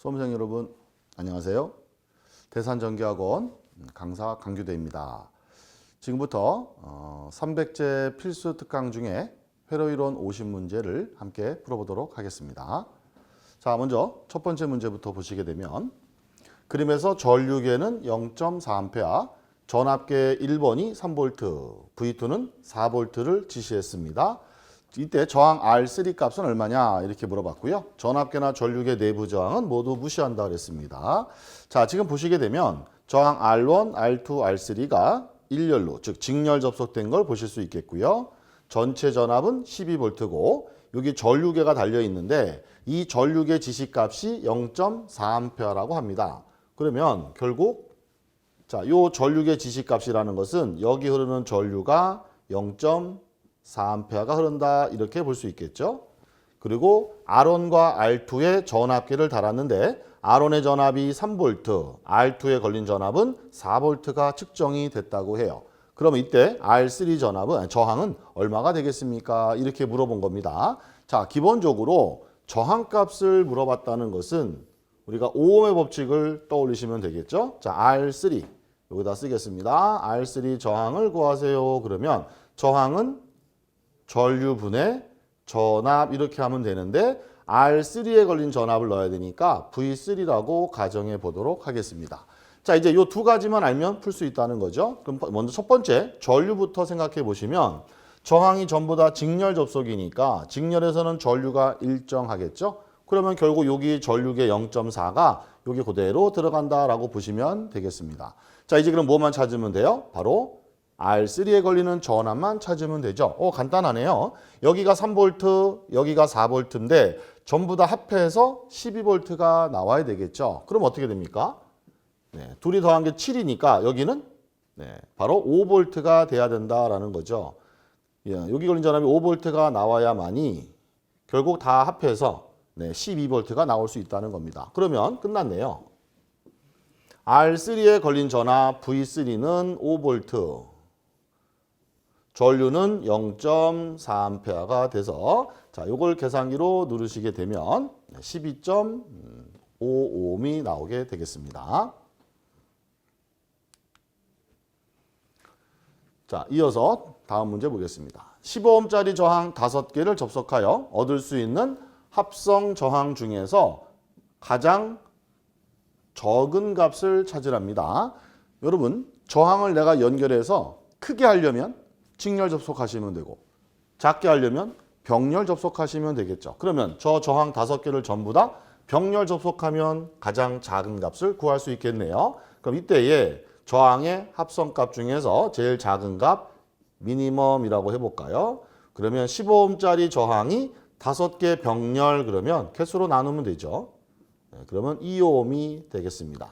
수험생 여러분 안녕하세요. 대산전기학원 강사 강규대입니다. 지금부터 300제 필수 특강 중에 회로이론 50문제를 함께 풀어보도록 하겠습니다. 자, 먼저 첫 번째 문제부터 보시게 되면 그림에서 전류계는 0.4A, 전압계 1번이 3V, V2는 4V를 지시했습니다. 이때 저항 R3 값은 얼마냐 이렇게 물어봤고요. 전압계나 전류계 내부 저항은 모두 무시한다 그랬습니다. 자, 지금 보시게 되면 저항 R1, R2, R3가 일렬로 즉 직렬 접속된 걸 보실 수 있겠고요. 전체 전압은 12V고 여기 전류계가 달려 있는데 이 전류계 지시값이 0.4A라고 합니다. 그러면 결국 자, 요 전류계 지시값이라는 것은 여기 흐르는 전류가 0.4A가 흐른다 이렇게 볼 수 있겠죠. 그리고 R1과 R2의 전압계를 달았는데 R1의 전압이 3V, R2에 걸린 전압은 4V가 측정이 됐다고 해요. 그러면 이때 R3 저항은 얼마가 되겠습니까? 이렇게 물어본 겁니다. 자, 기본적으로 저항값을 물어봤다는 것은 우리가 오음의 법칙을 떠올리시면 되겠죠. 자, R3 여기다 쓰겠습니다. R3 저항을 구하세요. 그러면 저항은 전류분의 전압 이렇게 하면 되는데 R3에 걸린 전압을 넣어야 되니까 V3라고 가정해 보도록 하겠습니다. 자, 이제 이 두 가지만 알면 풀 수 있다는 거죠. 그럼 먼저 첫 번째 전류부터 생각해 보시면 저항이 전부 다 직렬 접속이니까 직렬에서는 전류가 일정하겠죠. 그러면 결국 여기 전류계 0.4가 여기 그대로 들어간다라고 보시면 되겠습니다. 자, 이제 그럼 뭐만 찾으면 돼요? 바로 R3에 걸리는 전압만 찾으면 되죠. 간단하네요. 여기가 3V, 여기가 4V인데 전부 다 합해서 12V가 나와야 되겠죠. 그럼 어떻게 됩니까? 네, 둘이 더한 게 7이니까 여기는 바로 5V가 돼야 된다라는 거죠. 여기 걸린 전압이 5V가 나와야만이 결국 다 합해서 12V가 나올 수 있다는 겁니다. 그러면 끝났네요. R3에 걸린 전압 V3는 5V, 전류는 0.4A가 돼서 자, 요걸 계산기로 누르시게 되면 12.5ohm이 나오게 되겠습니다. 자, 이어서 다음 문제 보겠습니다. 15ohm짜리 저항 5개를 접속하여 얻을 수 있는 합성 저항 중에서 가장 적은 값을 찾으랍니다. 여러분, 저항을 내가 연결해서 크게 하려면 직렬 접속하시면 되고 작게 하려면 병렬 접속하시면 되겠죠. 그러면 저 저항 5개를 전부 다 병렬 접속하면 가장 작은 값을 구할 수 있겠네요. 그럼 이때에 저항의 합성값 중에서 제일 작은 값 미니멈이라고 해볼까요? 그러면 15ohm짜리 저항이 5개 병렬 그러면 개수로 나누면 되죠. 그러면 2ohm이 되겠습니다.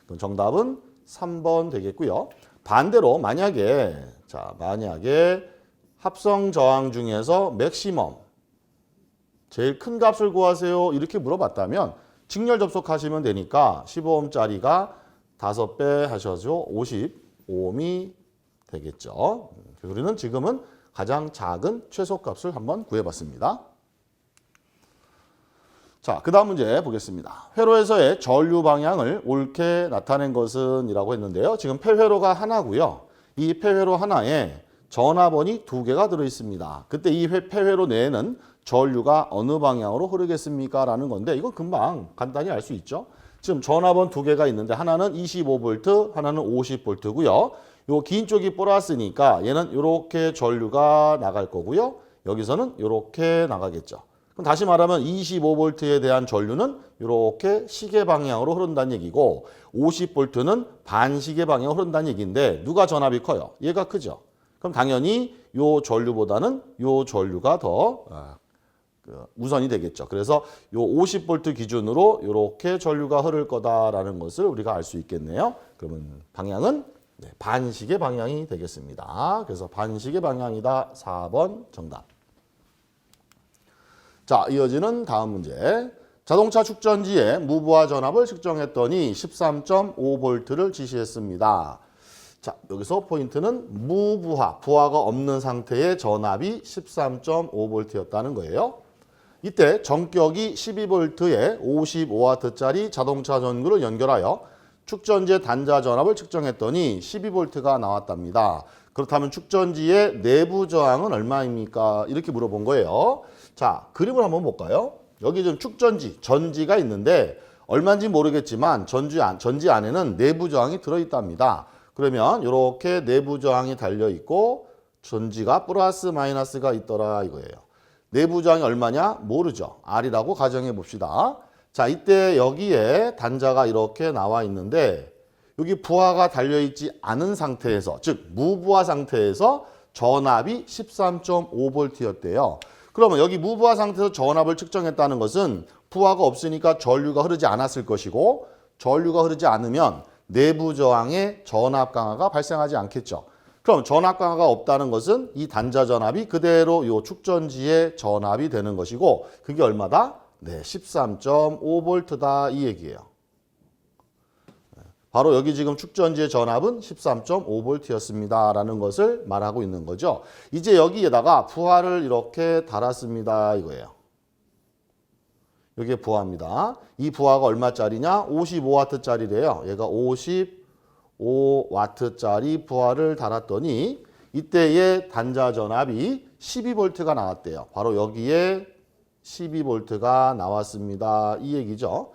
그럼 정답은 3번 되겠고요. 반대로 만약에 합성 저항 중에서 맥시멈 제일 큰 값을 구하세요 이렇게 물어봤다면 직렬 접속하시면 되니까 15ohm짜리가 5배 하셔서 55ohm이 되겠죠. 우리는 지금은 가장 작은 최소값을 한번 구해봤습니다. 자, 그 다음 문제 보겠습니다. 회로에서의 전류 방향을 옳게 나타낸 것은 이라고 했는데요. 지금 폐회로가 하나고요. 이 폐회로 하나에 전압원이 2개가 들어있습니다. 그때 이 폐회로 내에는 전류가 어느 방향으로 흐르겠습니까? 라는 건데 이건 금방 간단히 알 수 있죠. 지금 전압원 2개가 있는데 하나는 25V, 하나는 50V고요. 요 긴 쪽이 플러스니까 얘는 이렇게 전류가 나갈 거고요. 여기서는 이렇게 나가겠죠. 그럼 다시 말하면 25V에 대한 전류는 이렇게 시계 방향으로 흐른다는 얘기고 50V는 반시계 방향으로 흐른다는 얘기인데 누가 전압이 커요? 얘가 크죠. 그럼 당연히 요 전류보다는 요 전류가 더 우선이 되겠죠. 그래서 요 50V 기준으로 이렇게 전류가 흐를 거다라는 것을 우리가 알 수 있겠네요. 그러면 방향은 반시계 방향이 되겠습니다. 그래서 반시계 방향이다. 4번 정답. 자, 이어지는 다음 문제. 자동차 축전지에 무부하 전압을 측정했더니 13.5V를 지시했습니다. 자, 여기서 포인트는 무부하, 부하가 없는 상태의 전압이 13.5V였다는 거예요. 이때 전격이 12V에 55W짜리 자동차 전구를 연결하여 축전지의 단자 전압을 측정했더니 12V가 나왔답니다. 그렇다면 축전지의 내부 저항은 얼마입니까? 이렇게 물어본 거예요. 자, 그림을 한번 볼까요? 여기 좀 축전지, 전지가 있는데 얼마인지 모르겠지만 전지 안에는 내부 저항이 들어있답니다. 그러면 이렇게 내부 저항이 달려있고 전지가 플러스 마이너스가 있더라 이거예요. 내부 저항이 얼마냐? 모르죠. R이라고 가정해 봅시다. 자, 이때 여기에 단자가 이렇게 나와 있는데 여기 부하가 달려있지 않은 상태에서, 즉 무부하 상태에서 전압이 13.5V였대요. 그러면 여기 무부하 상태에서 전압을 측정했다는 것은 부하가 없으니까 전류가 흐르지 않았을 것이고, 전류가 흐르지 않으면 내부 저항의 전압 강화가 발생하지 않겠죠. 그럼 전압 강화가 없다는 것은 이 단자 전압이 그대로 이 축전지의 전압이 되는 것이고, 그게 얼마다? 네, 13.5V다 이 얘기예요. 바로 여기 지금 축전지의 전압은 13.5V였습니다 라는 것을 말하고 있는 거죠. 이제 여기에다가 부하를 이렇게 달았습니다 이거예요. 이게 부하입니다. 이 부하가 얼마짜리냐? 55W짜리래요. 얘가 55W짜리 부하를 달았더니 이때의 단자 전압이 12V가 나왔대요. 바로 여기에 12V가 나왔습니다. 이 얘기죠.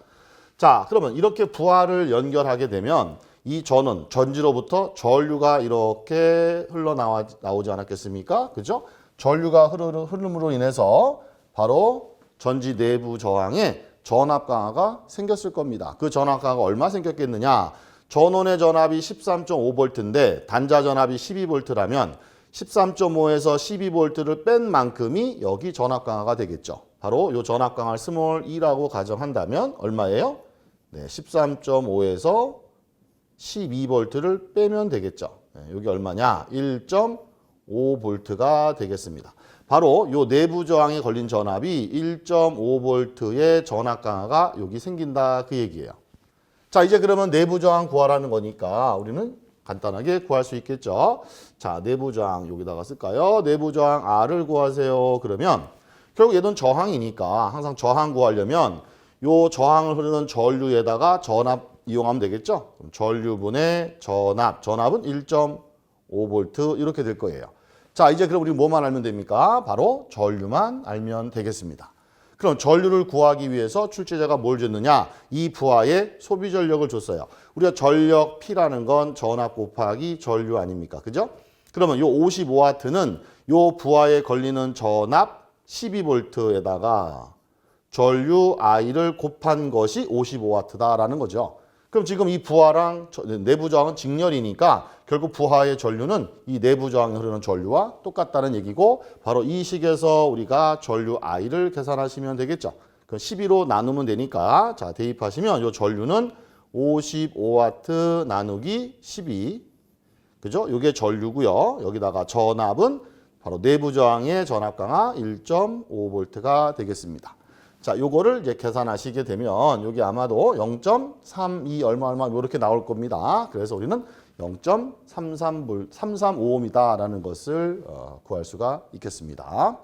자, 그러면 이렇게 부하를 연결하게 되면 이 전원, 전지로부터 전류가 이렇게 흘러나오지 않았겠습니까? 그죠? 전류가 흐름으로 인해서 바로 전지 내부 저항에 전압 강화가 생겼을 겁니다. 그 전압 강화가 얼마 생겼겠느냐? 전원의 전압이 13.5V인데 단자 전압이 12V라면 13.5에서 12V를 뺀 만큼이 여기 전압 강화가 되겠죠. 바로 이 전압 강화를 스몰 e라고 가정한다면 얼마예요? 네, 13.5에서 12V를 빼면 되겠죠. 네, 여기 얼마냐? 1.5V가 되겠습니다. 바로 이 내부 저항에 걸린 전압이 1.5V의 전압 강화가 여기 생긴다 그 얘기예요. 자, 이제 그러면 내부 저항 구하라는 거니까 우리는 간단하게 구할 수 있겠죠. 자, 내부 저항 여기다가 쓸까요? 내부 저항 R을 구하세요. 그러면 결국 얘는 저항이니까 항상 저항 구하려면 요 저항을 흐르는 전류에다가 전압 이용하면 되겠죠. 그럼 전류분의 전압은 1.5V 이렇게 될 거예요. 자, 이제 그럼 우리 뭐만 알면 됩니까? 바로 전류만 알면 되겠습니다. 그럼 전류를 구하기 위해서 출제자가 뭘 줬느냐? 이 부하의 소비 전력을 줬어요. 우리가 전력 P라는 건 전압 곱하기 전류 아닙니까? 그죠? 그러면 요 55W는 요 부하에 걸리는 전압 12V에다가 전류 I를 곱한 것이 55W다라는 거죠. 그럼 지금 이 부하랑 내부 저항은 직렬이니까 결국 부하의 전류는 이 내부 저항에 흐르는 전류와 똑같다는 얘기고, 바로 이 식에서 우리가 전류 I를 계산하시면 되겠죠. 그럼 12로 나누면 되니까 자 대입하시면 이 전류는 55W 나누기 12, 그죠? 이게 전류고요. 여기다가 전압은 바로 내부 저항의 전압 강화 1.5V가 되겠습니다. 자, 요거를 이제 계산하시게 되면 여기 아마도 0.32 얼마 이렇게 나올 겁니다. 그래서 우리는 0.335ohm이다라는 것을 구할 수가 있겠습니다.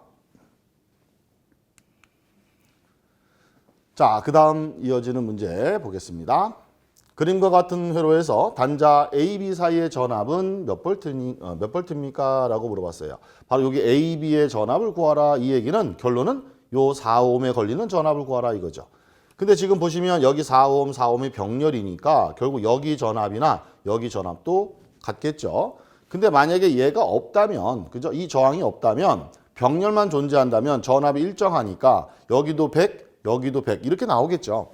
자, 그 다음 이어지는 문제 보겠습니다. 그림과 같은 회로에서 단자 A, B 사이의 전압은 몇 볼트입니까? 라고 물어봤어요. 바로 여기 A, B의 전압을 구하라 이 얘기는 결론은 요 4ohm에 걸리는 전압을 구하라 이거죠. 근데 지금 보시면 여기 4ohm, 4ohm이 병렬이니까 결국 여기 전압이나 여기 전압도 같겠죠. 근데 만약에 얘가 없다면, 그죠? 이 저항이 없다면 병렬만 존재한다면 전압이 일정하니까 여기도 100, 여기도 100 이렇게 나오겠죠.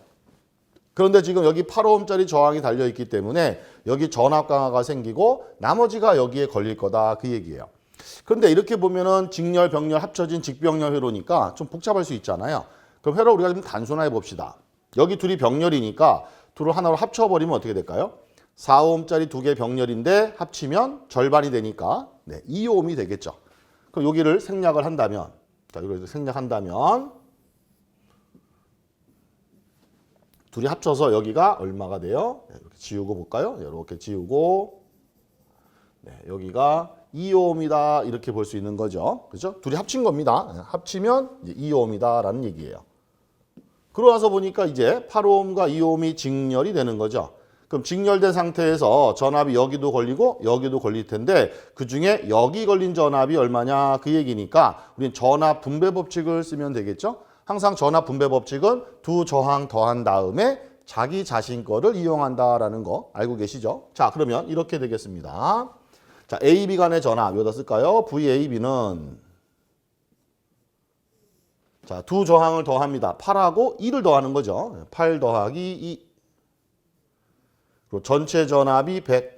그런데 지금 여기 8ohm짜리 저항이 달려있기 때문에 여기 전압 강화가 생기고 나머지가 여기에 걸릴 거다 그 얘기예요. 그런데 이렇게 보면은 직렬, 병렬 합쳐진 직병렬 회로니까 좀 복잡할 수 있잖아요. 그럼 회로 우리가 좀 단순화해 봅시다. 여기 둘이 병렬이니까 둘을 하나로 합쳐버리면 어떻게 될까요? 4ohm짜리 두 개 병렬인데 합치면 절반이 되니까 2ohm이 되겠죠. 그럼 여기를 생략을 한다면, 자, 이걸 생략한다면 둘이 합쳐서 여기가 얼마가 돼요? 이렇게 지우고 볼까요? 이렇게 지우고 네, 여기가 2옴이다 이렇게 볼 수 있는 거죠. 그렇죠? 둘이 합친 겁니다. 합치면 이제 2옴이다라는 얘기예요. 그러고 나서 보니까 이제 8옴과 2옴이 직렬이 되는 거죠. 그럼 직렬된 상태에서 전압이 여기도 걸리고 여기도 걸릴 텐데 그중에 여기 걸린 전압이 얼마냐 그 얘기니까 우리는 전압 분배 법칙을 쓰면 되겠죠. 항상 전압 분배 법칙은 두 저항 더한 다음에 자기 자신 거를 이용한다라는 거 알고 계시죠? 자, 그러면 이렇게 되겠습니다. 자, AB 간의 전압 여기다 쓸까요? VAB는 자, 두 저항을 더합니다. 8하고 2를 더하는 거죠. 8 더하기 2. 그리고 전체 전압이 100.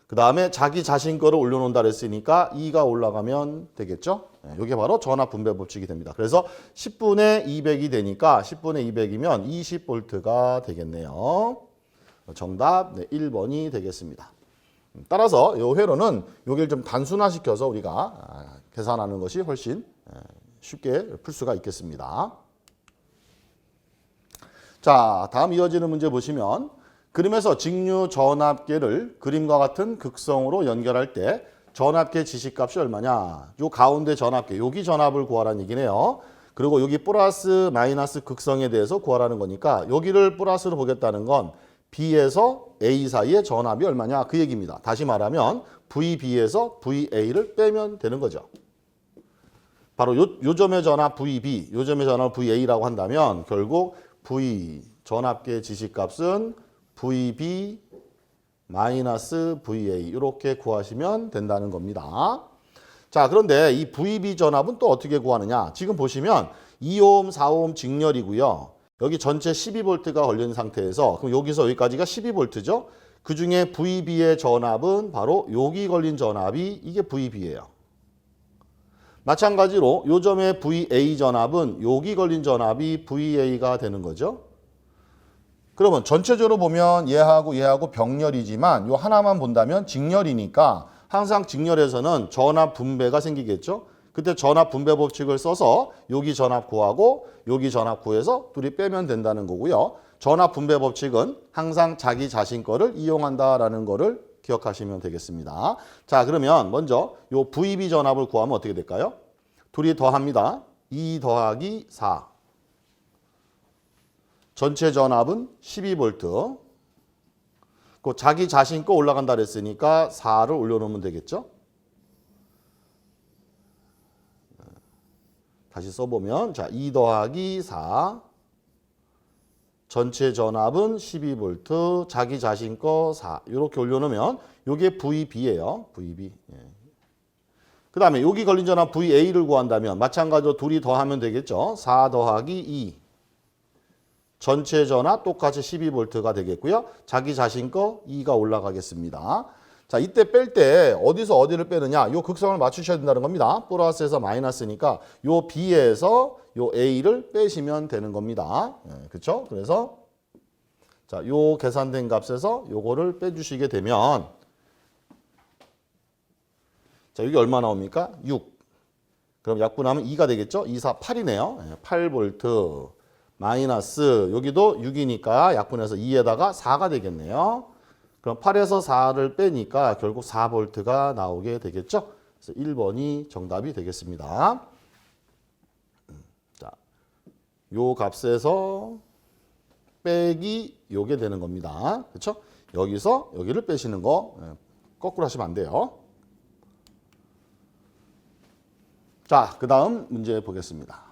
그 다음에 자기 자신 거를 올려놓는다 그랬으니까 2가 올라가면 되겠죠. 이게 바로 전압 분배 법칙이 됩니다. 그래서 10분의 200이 되니까 10분의 200이면 20V가 되겠네요. 정답 1번이 되겠습니다. 따라서 이 회로는 여기를 좀 단순화시켜서 우리가 계산하는 것이 훨씬 쉽게 풀 수가 있겠습니다. 자, 다음 이어지는 문제 보시면 그림에서 직류 전압계를 그림과 같은 극성으로 연결할 때 전압계 지시값이 얼마냐? 요 가운데 전압계, 여기 전압을 구하라는 얘기네요. 그리고 여기 플러스 마이너스 극성에 대해서 구하라는 거니까 여기를 플러스로 보겠다는 건 B에서 A 사이의 전압이 얼마냐? 그 얘기입니다. 다시 말하면 VB에서 VA를 빼면 되는 거죠. 바로 요 점의 전압 VB, 요 점의 전압 VA라고 한다면 결국 V 전압계 지시값은 VB 마이너스 VA 이렇게 구하시면 된다는 겁니다. 자, 그런데 이 VB 전압은 또 어떻게 구하느냐? 지금 보시면 2옴, 4옴 직렬이고요. 여기 전체 12V가 걸린 상태에서 그럼 여기서 여기까지가 12V죠. 그중에 VB의 전압은 바로 여기 걸린 전압이 이게 VB예요. 마찬가지로 요 점의 VA 전압은 여기 걸린 전압이 VA가 되는 거죠. 그러면 전체적으로 보면 얘하고 병렬이지만 요 하나만 본다면 직렬이니까 항상 직렬에서는 전압 분배가 생기겠죠. 그때 전압 분배 법칙을 써서 여기 전압 구하고 여기 전압 구해서 둘이 빼면 된다는 거고요. 전압 분배 법칙은 항상 자기 자신 거를 이용한다라는 거를 기억하시면 되겠습니다. 자, 그러면 먼저 요 VB 전압을 구하면 어떻게 될까요? 둘이 더합니다. 2 더하기 4. 전체 전압은 12V. 그 자기 자신 거 올라간다 그랬으니까 4를 올려놓으면 되겠죠. 다시 써보면 자, 2 더하기 4. 전체 전압은 12V. 자기 자신 거 4. 이렇게 올려놓으면 이게 VB예요. VB. 그 다음에 여기 걸린 전압 VA를 구한다면 마찬가지로 둘이 더하면 되겠죠. 4 더하기 2. 전체 전압 똑같이 12V가 되겠고요. 자기 자신 거 2가 올라가겠습니다. 자, 이때 뺄 때 어디서 어디를 빼느냐? 요 극성을 맞추셔야 된다는 겁니다. 플러스에서 마이너스니까 요 B에서 요 A를 빼시면 되는 겁니다. 그렇죠? 그래서 자, 요 계산된 값에서 요거를 빼주시게 되면 자, 여기 얼마 나옵니까? 6. 그럼 약분하면 2가 되겠죠? 2, 4, 8이네요. 8V. 마이너스 여기도 6이니까 약분해서 2에다가 4가 되겠네요. 그럼 8에서 4를 빼니까 결국 4V가 나오게 되겠죠. 그래서 1번이 정답이 되겠습니다. 자, 요 값에서 빼기 요게 되는 겁니다. 그렇죠? 여기서 여기를 빼시는 거 거꾸로 하시면 안 돼요. 자, 그 다음 문제 보겠습니다.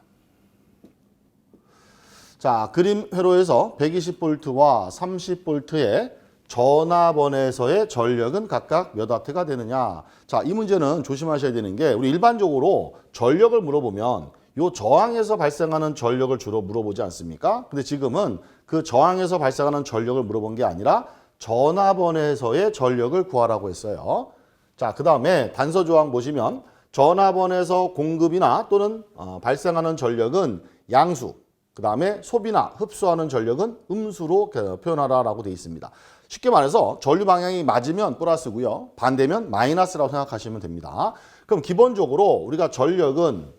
자, 그림 회로에서 120V와 30V의 전압원에서의 전력은 각각 몇 와트가 되느냐. 자, 이 문제는 조심하셔야 되는 게 우리 일반적으로 전력을 물어보면 요 저항에서 발생하는 전력을 주로 물어보지 않습니까? 근데 지금은 그 저항에서 발생하는 전력을 물어본 게 아니라 전압원에서의 전력을 구하라고 했어요. 자, 그 다음에 단서 조항 보시면 전압원에서 공급이나 또는 발생하는 전력은 양수, 그 다음에 소비나 흡수하는 전력은 음수로 표현하라라고 되어 있습니다. 쉽게 말해서 전류 방향이 맞으면 플러스고요. 반대면 마이너스라고 생각하시면 됩니다. 그럼 기본적으로 우리가 전력은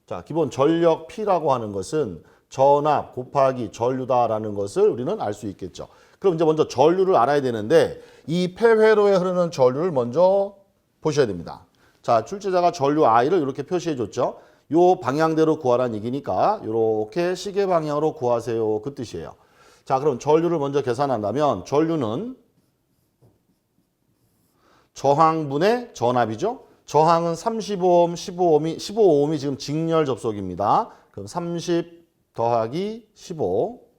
자, 기본 전력 P라고 하는 것은 전압 곱하기 전류다라는 것을 우리는 알 수 있겠죠. 그럼 이제 먼저 전류를 알아야 되는데 이 폐회로에 흐르는 전류를 먼저 보셔야 됩니다. 자, 출제자가 전류 I를 이렇게 표시해 줬죠. 요 방향대로 구하라는 얘기니까 이렇게 시계 방향으로 구하세요. 그 뜻이에요. 자, 그럼 전류를 먼저 계산한다면 전류는 저항분의 전압이죠. 저항은 35옴, 15옴이 지금 직렬 접속입니다. 그럼 30 더하기 15.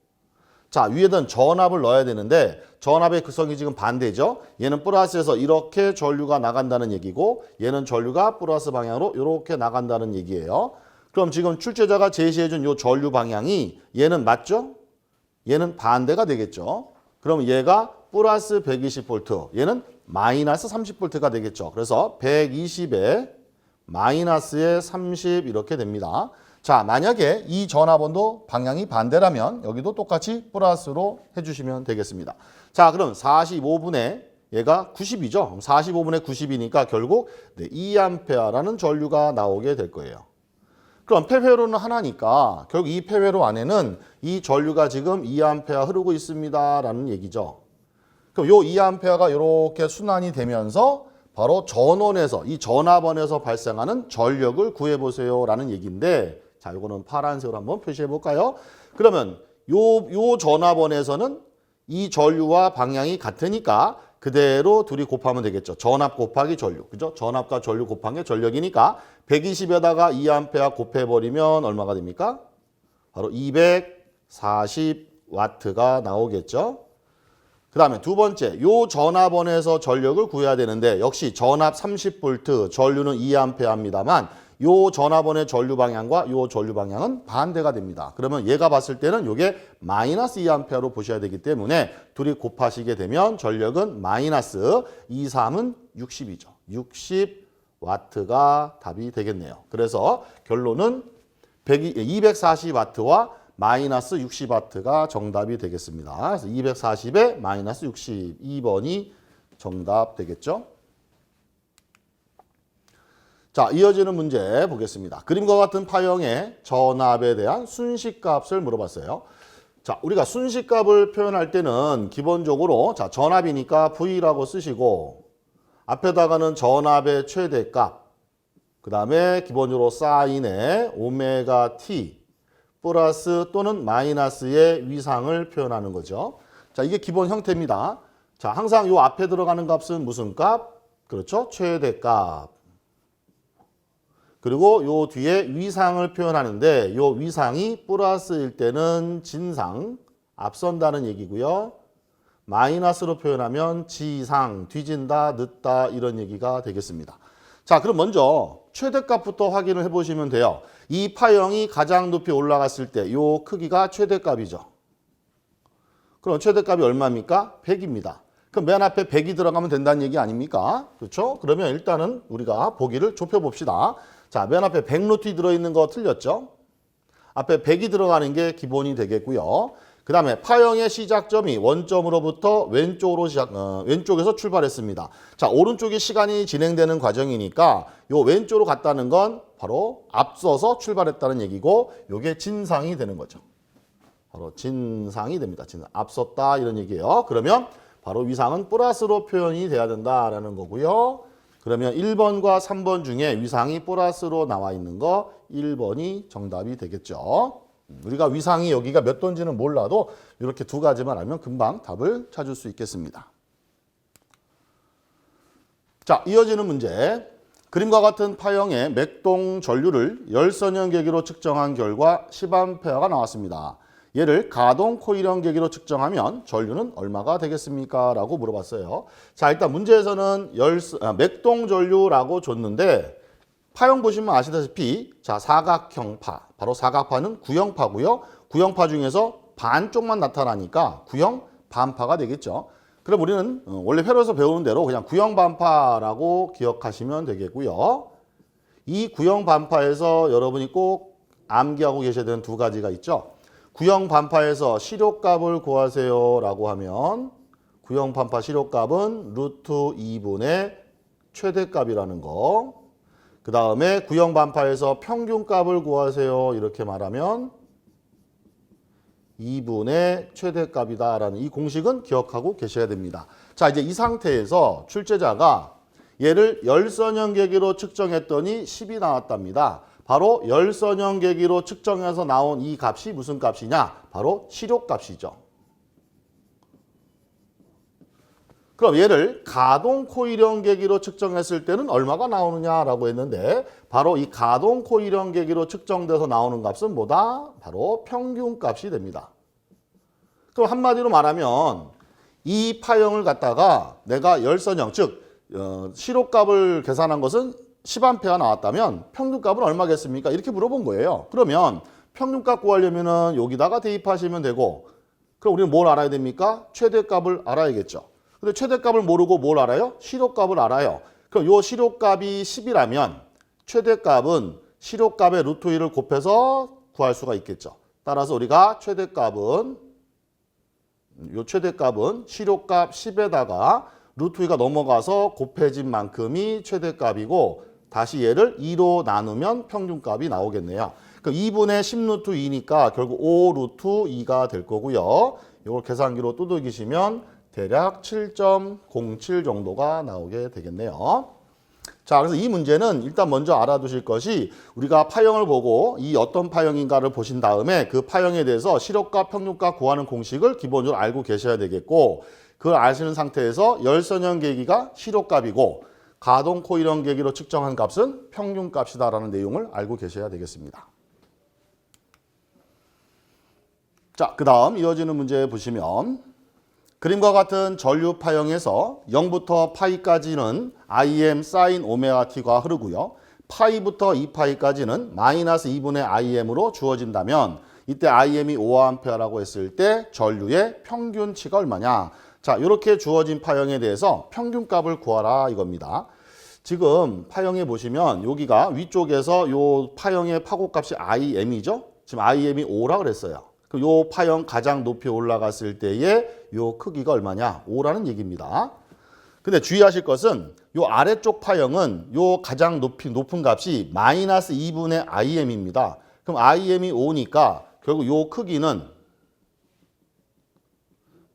자, 위에는 전압을 넣어야 되는데 전압의 극성이 지금 반대죠. 얘는 플러스에서 이렇게 전류가 나간다는 얘기고 얘는 전류가 플러스 방향으로 이렇게 나간다는 얘기예요. 그럼 지금 출제자가 제시해준 이 전류 방향이 얘는 맞죠? 얘는 반대가 되겠죠. 그럼 얘가 플러스 120V, 얘는 마이너스 30V가 되겠죠. 그래서 120에 마이너스에 30 이렇게 됩니다. 자, 만약에 이 전압원도 방향이 반대라면 여기도 똑같이 플러스로 해주시면 되겠습니다. 자, 그럼 45분의 얘가 90이죠. 45분의 90이니까 결국 2A라는 전류가 나오게 될 거예요. 그럼 폐회로는 하나니까 결국 이 폐회로 안에는 이 전류가 지금 2A 흐르고 있습니다라는 얘기죠. 그럼 요 2A가 이렇게 순환이 되면서 바로 전원에서 이 전압원에서 발생하는 전력을 구해보세요라는 얘기인데 자, 이거는 파란색으로 한번 표시해 볼까요? 그러면 요 전압원에서는 이 전류와 방향이 같으니까 그대로 둘이 곱하면 되겠죠. 전압 곱하기 전류. 그죠? 전압과 전류 곱한 게 전력이니까 120에다가 2A 곱해버리면 얼마가 됩니까? 바로 240W가 나오겠죠. 그 다음에 두 번째, 요 전압원에서 전력을 구해야 되는데 역시 전압 30V, 전류는 2A입니다만 요 전압원의 전류 방향과 요 전류 방향은 반대가 됩니다. 그러면 얘가 봤을 때는 요게 마이너스 2A로 보셔야 되기 때문에 둘이 곱하시게 되면 전력은 마이너스 23은 60이죠. 60W가 답이 되겠네요. 그래서 결론은 240W와 마이너스 60W가 정답이 되겠습니다. 그래서 240에 마이너스 60, 2번이 정답 되겠죠. 자, 이어지는 문제 보겠습니다. 그림과 같은 파형의 전압에 대한 순식값을 물어봤어요. 자, 우리가 순식값을 표현할 때는 기본적으로 자, 전압이니까 V라고 쓰시고 앞에다가는 전압의 최대값, 그 다음에 기본적으로 사인의 오메가 T 플러스 또는 마이너스의 위상을 표현하는 거죠. 자, 이게 기본 형태입니다. 자, 항상 요 앞에 들어가는 값은 무슨 값? 그렇죠? 최대값. 그리고 요 뒤에 위상을 표현하는데 요 위상이 플러스일 때는 진상, 앞선다는 얘기고요. 마이너스로 표현하면 지상, 뒤진다, 늦다 이런 얘기가 되겠습니다. 자, 그럼 먼저 최대값부터 확인을 해보시면 돼요. 이 파형이 가장 높이 올라갔을 때 요 크기가 최대값이죠. 그럼 최대값이 얼마입니까? 100입니다. 그럼 맨 앞에 100이 들어가면 된다는 얘기 아닙니까? 그렇죠? 그러면 일단은 우리가 보기를 좁혀봅시다. 자, 맨 앞에 100루트 들어있는 거 틀렸죠? 앞에 100이 들어가는 게 기본이 되겠고요. 그 다음에 파형의 시작점이 원점으로부터 왼쪽에서 출발했습니다. 자, 오른쪽이 시간이 진행되는 과정이니까 요 왼쪽으로 갔다는 건 바로 앞서서 출발했다는 얘기고 요게 진상이 되는 거죠. 바로 진상이 됩니다. 진상. 앞섰다 이런 얘기예요. 그러면 바로 위상은 플러스로 표현이 돼야 된다라는 거고요. 그러면 1번과 3번 중에 위상이 플러스로 나와 있는 거 1번이 정답이 되겠죠. 우리가 위상이 여기가 몇 도인지는 몰라도 이렇게 두 가지만 알면 금방 답을 찾을 수 있겠습니다. 자, 이어지는 문제. 그림과 같은 파형의 맥동 전류를 열선형 계기로 측정한 결과 10A가 나왔습니다. 얘를 가동 코일형 계기로 측정하면 전류는 얼마가 되겠습니까? 라고 물어봤어요. 자, 일단 문제에서는 맥동 전류라고 줬는데 파형 보시면 아시다시피 자, 사각형파, 바로 사각파는 구형파고요. 구형파 중에서 반쪽만 나타나니까 구형 반파가 되겠죠. 그럼 우리는 원래 회로에서 배우는 대로 그냥 구형 반파라고 기억하시면 되겠고요. 이 구형 반파에서 여러분이 꼭 암기하고 계셔야 되는 두 가지가 있죠. 구형 반파에서 시료값을 구하세요 라고 하면 구형 반파 시료값은 루트 2분의 최대값이라는 거. 그 다음에 구형 반파에서 평균값을 구하세요 이렇게 말하면 2분의 최대값이다라는 이 공식은 기억하고 계셔야 됩니다. 자, 이제 이 상태에서 출제자가 얘를 열선형 계기로 측정했더니 10이 나왔답니다. 바로 열선형 계기로 측정해서 나온 이 값이 무슨 값이냐? 바로 시료값이죠. 그럼 얘를 가동 코일형 계기로 측정했을 때는 얼마가 나오느냐라고 했는데 바로 이 가동 코일형 계기로 측정돼서 나오는 값은 뭐다? 바로 평균값이 됩니다. 그럼 한마디로 말하면 이 파형을 갖다가 내가 열선형 즉 시료값을 계산한 것은 10A가 나왔다면 평균값은 얼마겠습니까? 이렇게 물어본 거예요. 그러면 평균값 구하려면은 여기다가 대입하시면 되고 그럼 우리는 뭘 알아야 됩니까? 최대값을 알아야겠죠. 근데 최대값을 모르고 뭘 알아요? 시료값을 알아요. 그럼 요 시료값이 10이라면 최대값은 시료값의 루트 2를 곱해서 구할 수가 있겠죠. 따라서 우리가 최대값은 시료값 10에다가 루트 2가 넘어가서 곱해진 만큼이 최대값이고 다시 얘를 2로 나누면 평균값이 나오겠네요. 그럼 2분의 10 루트 2니까 결국 5 루트 2가 될 거고요. 이걸 계산기로 두들기시면 대략 7.07 정도가 나오게 되겠네요. 자, 그래서 이 문제는 일단 먼저 알아두실 것이 우리가 파형을 보고 이 어떤 파형인가를 보신 다음에 그 파형에 대해서 시료값, 평균값 구하는 공식을 기본적으로 알고 계셔야 되겠고 그걸 아시는 상태에서 열선형 계기가 시료값이고 가동 코일형 계기로 측정한 값은 평균값이다라는 내용을 알고 계셔야 되겠습니다. 자, 그 다음 이어지는 문제 보시면 그림과 같은 전류 파형에서 0부터 파이까지는 im sin 오메가 t가 흐르고요. 파이부터 2파이까지는 마이너스 2분의 im으로 주어진다면 이때 im이 5A라고 했을 때 전류의 평균치가 얼마냐. 자, 이렇게 주어진 파형에 대해서 평균값을 구하라 이겁니다. 지금 파형에 보시면 여기가 위쪽에서 요 파형의 파고값이 im이죠. 지금 im이 5라 그랬어요. 요 파형 가장 높이 올라갔을 때의 요 크기가 얼마냐? 5라는 얘기입니다. 근데 주의하실 것은 요 아래쪽 파형은 요 가장 높은 값이 마이너스 2분의 im입니다. 그럼 im이 5니까 결국 요 크기는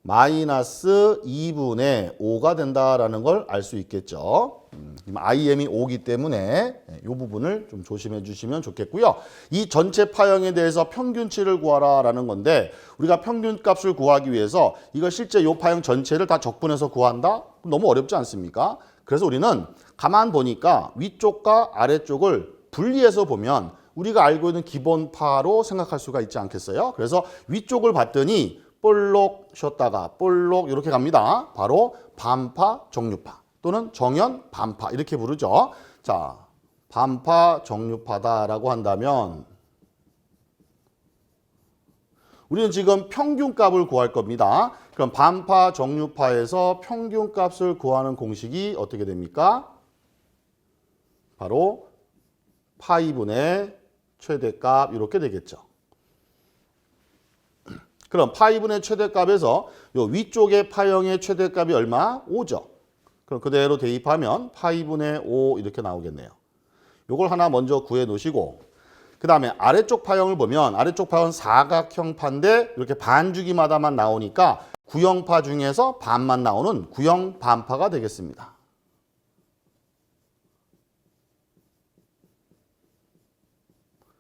마이너스 2분의 5가 된다라는 걸 알 수 있겠죠. im이 5기 때문에 이 부분을 좀 조심해 주시면 좋겠고요. 이 전체 파형에 대해서 평균치를 구하라라는 건데 우리가 평균값을 구하기 위해서 이걸 실제 이 파형 전체를 다 적분해서 구한다? 너무 어렵지 않습니까? 그래서 우리는 가만 보니까 위쪽과 아래쪽을 분리해서 보면 우리가 알고 있는 기본파로 생각할 수가 있지 않겠어요? 그래서 위쪽을 봤더니 볼록 쉬었다가 볼록 이렇게 갑니다. 바로 반파, 정류파 또는 정연, 반파 이렇게 부르죠. 자, 반파, 정류파다라고 한다면 우리는 지금 평균값을 구할 겁니다. 그럼 반파, 정류파에서 평균값을 구하는 공식이 어떻게 됩니까? 바로 파이분의 최대값 이렇게 되겠죠. 그럼 파이분의 최대값에서 요 위쪽의 파형의 최대값이 얼마? 5죠. 그럼 그대로 대입하면 파이분의 5 이렇게 나오겠네요. 요걸 하나 먼저 구해 놓으시고 그 다음에 아래쪽 파형을 보면 아래쪽 파형은 사각형파인데 이렇게 반주기마다만 나오니까 구형파 중에서 반만 나오는 구형 반파가 되겠습니다.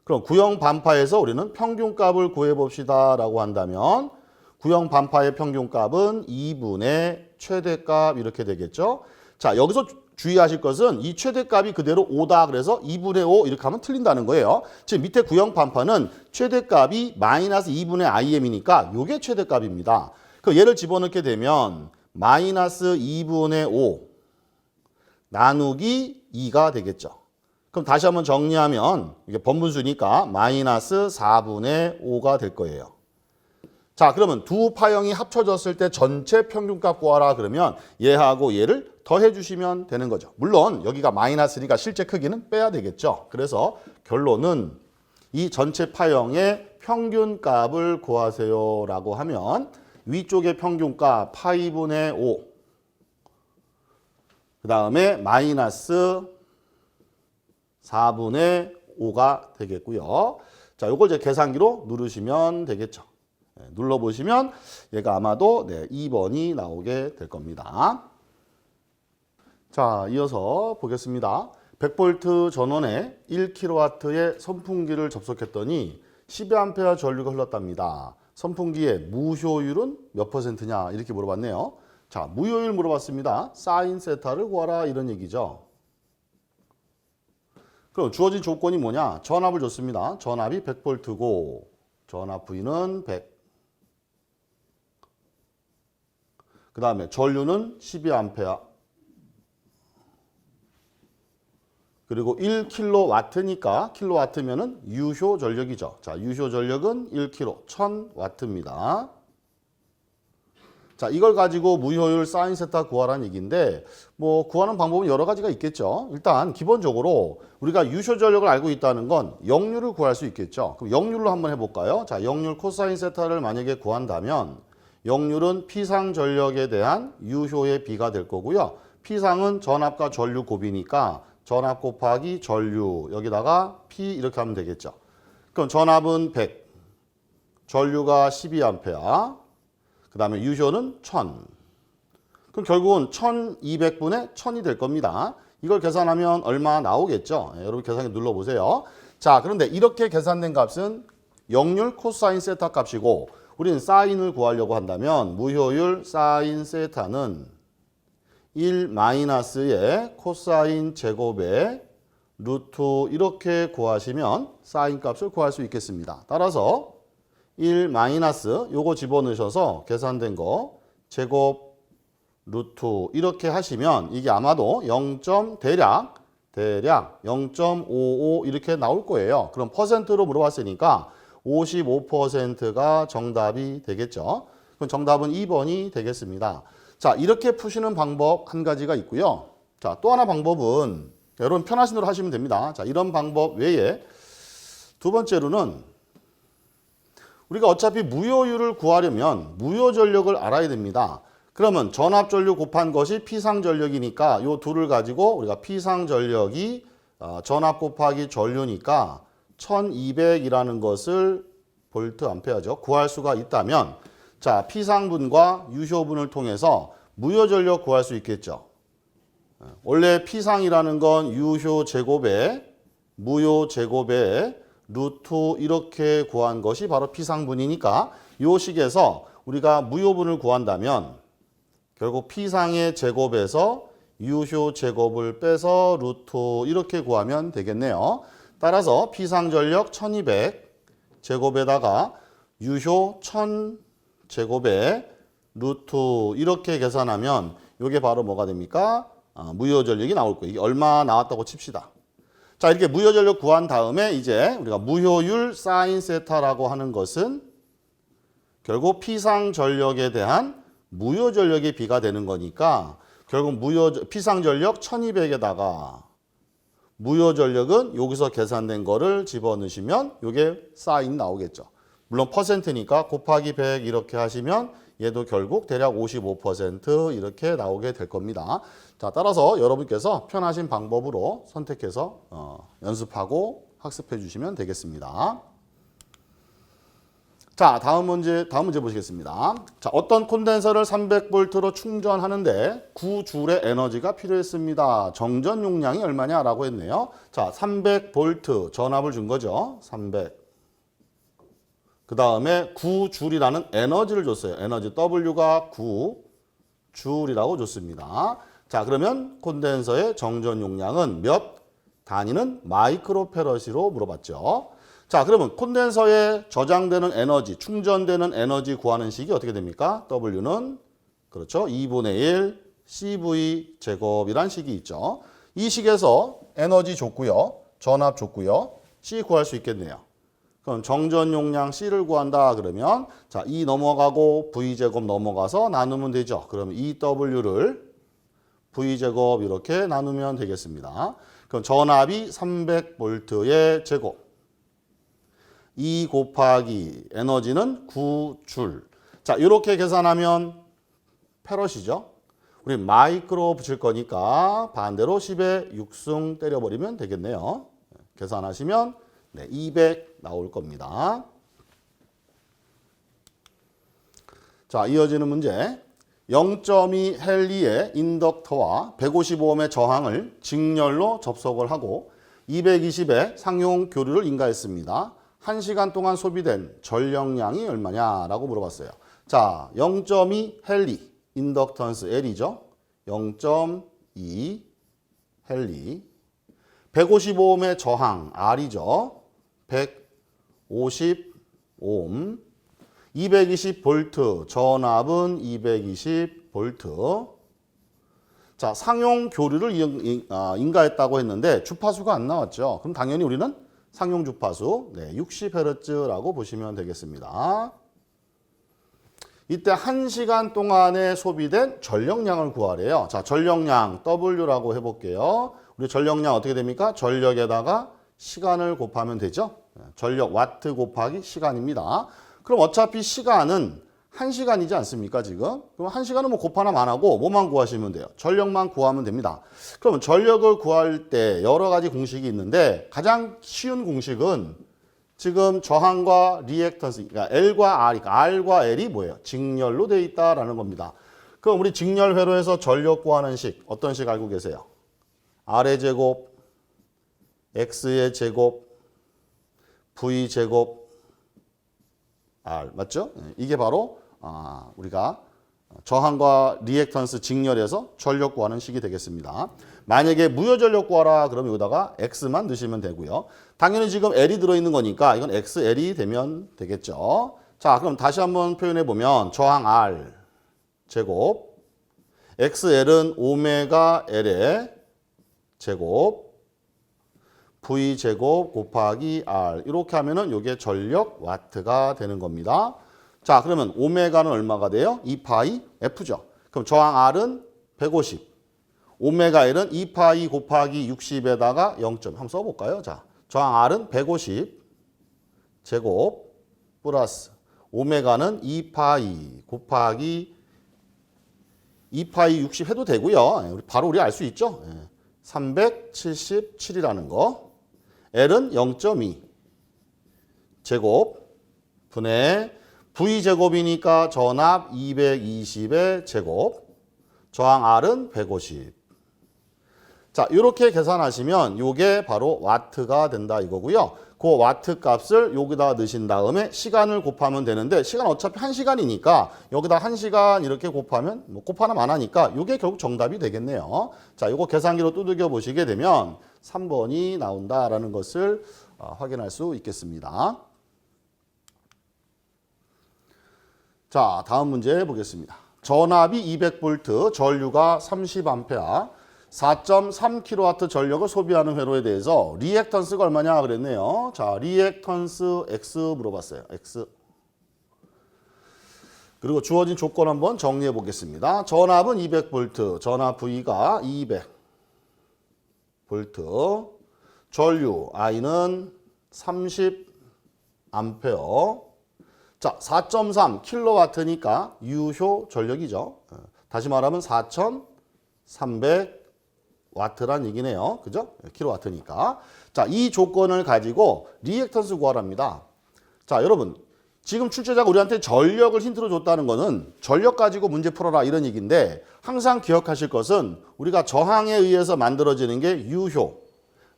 그럼 구형 반파에서 우리는 평균값을 구해봅시다 라고 한다면 구형 반파의 평균값은 2분의 최대값 이렇게 되겠죠. 자, 여기서 주의하실 것은 이 최대값이 그대로 5다 그래서 2분의 5 이렇게 하면 틀린다는 거예요. 지금 밑에 구형 반파는 최대값이 마이너스 2분의 im이니까 이게 최대값입니다. 그 얘를 집어넣게 되면 마이너스 2분의 5 나누기 2가 되겠죠. 그럼 다시 한번 정리하면 이게 번분수니까 마이너스 4분의 5가 될 거예요. 자, 그러면 두 파형이 합쳐졌을 때 전체 평균값 구하라 그러면 얘하고 얘를 더해 주시면 되는 거죠. 물론 여기가 마이너스니까 실제 크기는 빼야 되겠죠. 그래서 결론은 이 전체 파형의 평균값을 구하세요 라고 하면 위쪽의 평균값 파이분의 5 그 다음에 마이너스 4분의 5가 되겠고요. 자, 요걸 이제 계산기로 누르시면 되겠죠. 눌러보시면 얘가 아마도 2번이 나오게 될 겁니다. 자, 이어서 보겠습니다. 100V 전원에 1kW의 선풍기를 접속했더니 12A 전류가 흘렀답니다. 선풍기의 무효율은 몇 %냐 이렇게 물어봤네요. 자, 무효율 물어봤습니다. 사인 세타를 구하라 이런 얘기죠. 그럼 주어진 조건이 뭐냐? 전압을 줬습니다. 전압이 100V고 전압 V는 100. 그 다음에 전류는 12A. 그리고 1kW니까 킬로와트면은 유효 전력이죠. 자, 유효 전력은 1kg, 1000W입니다. 자, 이걸 가지고 무효율 사인 세타 구하라는 얘기인데 뭐 구하는 방법은 여러 가지가 있겠죠. 일단 기본적으로 우리가 유효 전력을 알고 있다는 건 역률을 구할 수 있겠죠. 그럼 역률로 한번 해볼까요? 자, 역률 코사인 세타를 만약에 구한다면 역률은 피상 전력에 대한 유효의 비가 될 거고요. 피상은 전압과 전류 곱이니까 전압 곱하기 전류 여기다가 P 이렇게 하면 되겠죠. 그럼 전압은 100, 전류가 12A, 그 다음에 유효는 1000. 그럼 결국은 1200분의 1000이 될 겁니다. 이걸 계산하면 얼마 나오겠죠? 여러분 계산기 눌러보세요. 자, 그런데 이렇게 계산된 값은 역률 코사인 세타 값이고 우리는 사인을 구하려고 한다면 무효율 사인 세타는 1-의 코사인 제곱의 루트 이렇게 구하시면 사인 값을 구할 수 있겠습니다. 따라서 1 요거 집어넣으셔서 계산된 거 제곱 루트 이렇게 하시면 이게 아마도 0. 대략 0.55 이렇게 나올 거예요. 그럼 퍼센트로 물어봤으니까 55%가 정답이 되겠죠. 그럼 정답은 2번이 되겠습니다. 자, 이렇게 푸시는 방법 한 가지가 있고요. 자, 또 하나 방법은 여러분 편하신 대로 하시면 됩니다. 자, 이런 방법 외에 두 번째로는 우리가 어차피 무효율을 구하려면 무효 전력을 알아야 됩니다. 그러면 전압 전류 곱한 것이 피상 전력이니까 이 둘을 가지고 우리가 피상 전력이 전압 곱하기 전류니까 1200이라는 것을 볼트 암페어죠. 구할 수가 있다면 자, 피상분과 유효분을 통해서 무효 전력 구할 수 있겠죠. 원래 피상이라는 건 유효 제곱에 무효 제곱에 루트 이렇게 구한 것이 바로 피상분이니까 이 식에서 우리가 무효분을 구한다면 결국 피상의 제곱에서 유효 제곱을 빼서 루트 이렇게 구하면 되겠네요. 따라서 피상 전력 1200 제곱에다가 유효 1000 제곱에 루트 이렇게 계산하면 이게 바로 뭐가 됩니까? 무효 전력이 나올 거예요. 이게 얼마 나왔다고 칩시다. 자, 이렇게 무효 전력 구한 다음에 이제 우리가 무효율 사인 세타라고 하는 것은 결국 피상 전력에 대한 무효 전력의 비가 되는 거니까 결국 피상 전력 1200에다가 무효 전력은 여기서 계산된 거를 집어넣으시면 이게 사인 나오겠죠. 물론 퍼센트니까 곱하기 100 이렇게 하시면 얘도 결국 대략 55% 이렇게 나오게 될 겁니다. 자, 따라서 여러분께서 편하신 방법으로 선택해서 연습하고 학습해 주시면 되겠습니다. 자, 다음 문제 보시겠습니다. 자, 어떤 콘덴서를 300V로 충전하는데 9J의 에너지가 필요했습니다. 정전 용량이 얼마냐라고 했네요. 자, 300V 전압을 준 거죠. 300. 그 다음에 9J이라는 에너지를 줬어요. 에너지 W가 9J이라고 줬습니다. 자, 그러면 콘덴서의 정전 용량은 몇? 단위는 마이크로페럿으로 물어봤죠. 자, 그러면 콘덴서에 저장되는 에너지, 충전되는 에너지 구하는 식이 어떻게 됩니까? W는 그렇죠. 2분의 1 CV 제곱이란 식이 있죠. 이 식에서 에너지 줬고요. 전압 줬고요. C 구할 수 있겠네요. 그럼 정전 용량 C를 구한다 그러면 자, E 넘어가고 V제곱 넘어가서 나누면 되죠. 그러면 EW를 V제곱 이렇게 나누면 되겠습니다. 그럼 전압이 300V의 제곱. E 곱하기 에너지는 9줄. 자, 이렇게 계산하면 페럿이죠. 우리 마이크로 붙일 거니까 반대로 10의 6승 때려버리면 되겠네요. 계산하시면 200 나올 겁니다. 자, 이어지는 문제. 0.2 헨리의 인덕터와 150ohm의 저항을 직렬로 접속을 하고 220의 상용 교류를 인가했습니다. 1시간 동안 소비된 전력량이 얼마냐라고 물어봤어요. 자, 0.2 헨리, 인덕턴스 L이죠. 0.2 헨리. 150ohm의 저항 R이죠. 150ohm. 220V, 전압은 220V. 자, 상용 교류를 인가했다고 했는데 주파수가 안 나왔죠. 그럼 당연히 우리는 상용 주파수 60Hz라고 보시면 되겠습니다. 이때 1시간 동안에 소비된 전력량을 구하래요. 자, 전력량 W라고 해볼게요. 우리 전력량 어떻게 됩니까? 전력에다가 시간을 곱하면 되죠. 전력 와트 곱하기 시간입니다. 그럼 어차피 시간은 1시간이지 않습니까, 지금? 그럼 1시간은 뭐 곱하나 안 하고 뭐만 구하시면 돼요? 전력만 구하면 됩니다. 그러면 전력을 구할 때 여러 가지 공식이 있는데 가장 쉬운 공식은 지금 저항과 리액턴스, 그러니까 L과 R, 그러니까 R과 L이 뭐예요? 직렬로 돼 있다라는 겁니다. 그럼 우리 직렬회로에서 전력 구하는 식, 어떤 식 알고 계세요? R의 제곱, X의 제곱, V 제곱, R, 맞죠? 이게 바로 우리가 저항과 리액턴스 직렬해서 전력 구하는 식이 되겠습니다. 만약에 무효 전력 구하라 그러면 여기다가 X만 넣으시면 되고요. 당연히 지금 L이 들어있는 거니까 이건 XL이 되면 되겠죠. 자, 그럼 다시 한번 표현해 보면 저항 R 제곱, XL은 오메가 L의 제곱, V 제곱 곱하기 R 이렇게 하면은 이게 전력 와트가 되는 겁니다. 자, 그러면 오메가는 얼마가 돼요? 2파이 F죠. 그럼 저항 R은 150. 오메가 L은 2파이 곱하기 60에다가 0. 한번 써볼까요? 자, 저항 R은 150 제곱 플러스 오메가는 2파이 곱하기 2파이 60 해도 되고요. 바로 우리 알 수 있죠? 377이라는 거. L은 0.2 제곱 분의 V제곱이니까 전압 220의 제곱, 저항 R은 150. 자, 이렇게 계산하시면 이게 바로 와트가 된다 이거고요. 그 와트 값을 여기다 넣으신 다음에 시간을 곱하면 되는데 시간 어차피 1시간이니까 여기다 1시간 이렇게 곱하면 뭐 곱하나 안 하니까 이게 결국 정답이 되겠네요. 자, 이거 계산기로 두들겨 보시게 되면 3번이 나온다라는 것을 확인할 수 있겠습니다. 자, 다음 문제 보겠습니다. 전압이 200V, 전류가 30A, 4.3kW 전력을 소비하는 회로에 대해서 리액턴스가 얼마냐 그랬네요. 자, 리액턴스 X 물어봤어요. X. 그리고 주어진 조건 한번 정리해 보겠습니다. 전압은 200V, 전압 V가 200V, 전류 I는 30A. 자, 4.3kW니까 유효 전력이죠. 다시 말하면 4,300W란 얘기네요. 그죠? 킬로와트니까. 자, 이 조건을 가지고 리액턴스 구하랍니다. 자, 여러분. 지금 출제자가 우리한테 전력을 힌트로 줬다는 거는 전력 가지고 문제 풀어라 이런 얘기인데 항상 기억하실 것은 우리가 저항에 의해서 만들어지는 게 유효,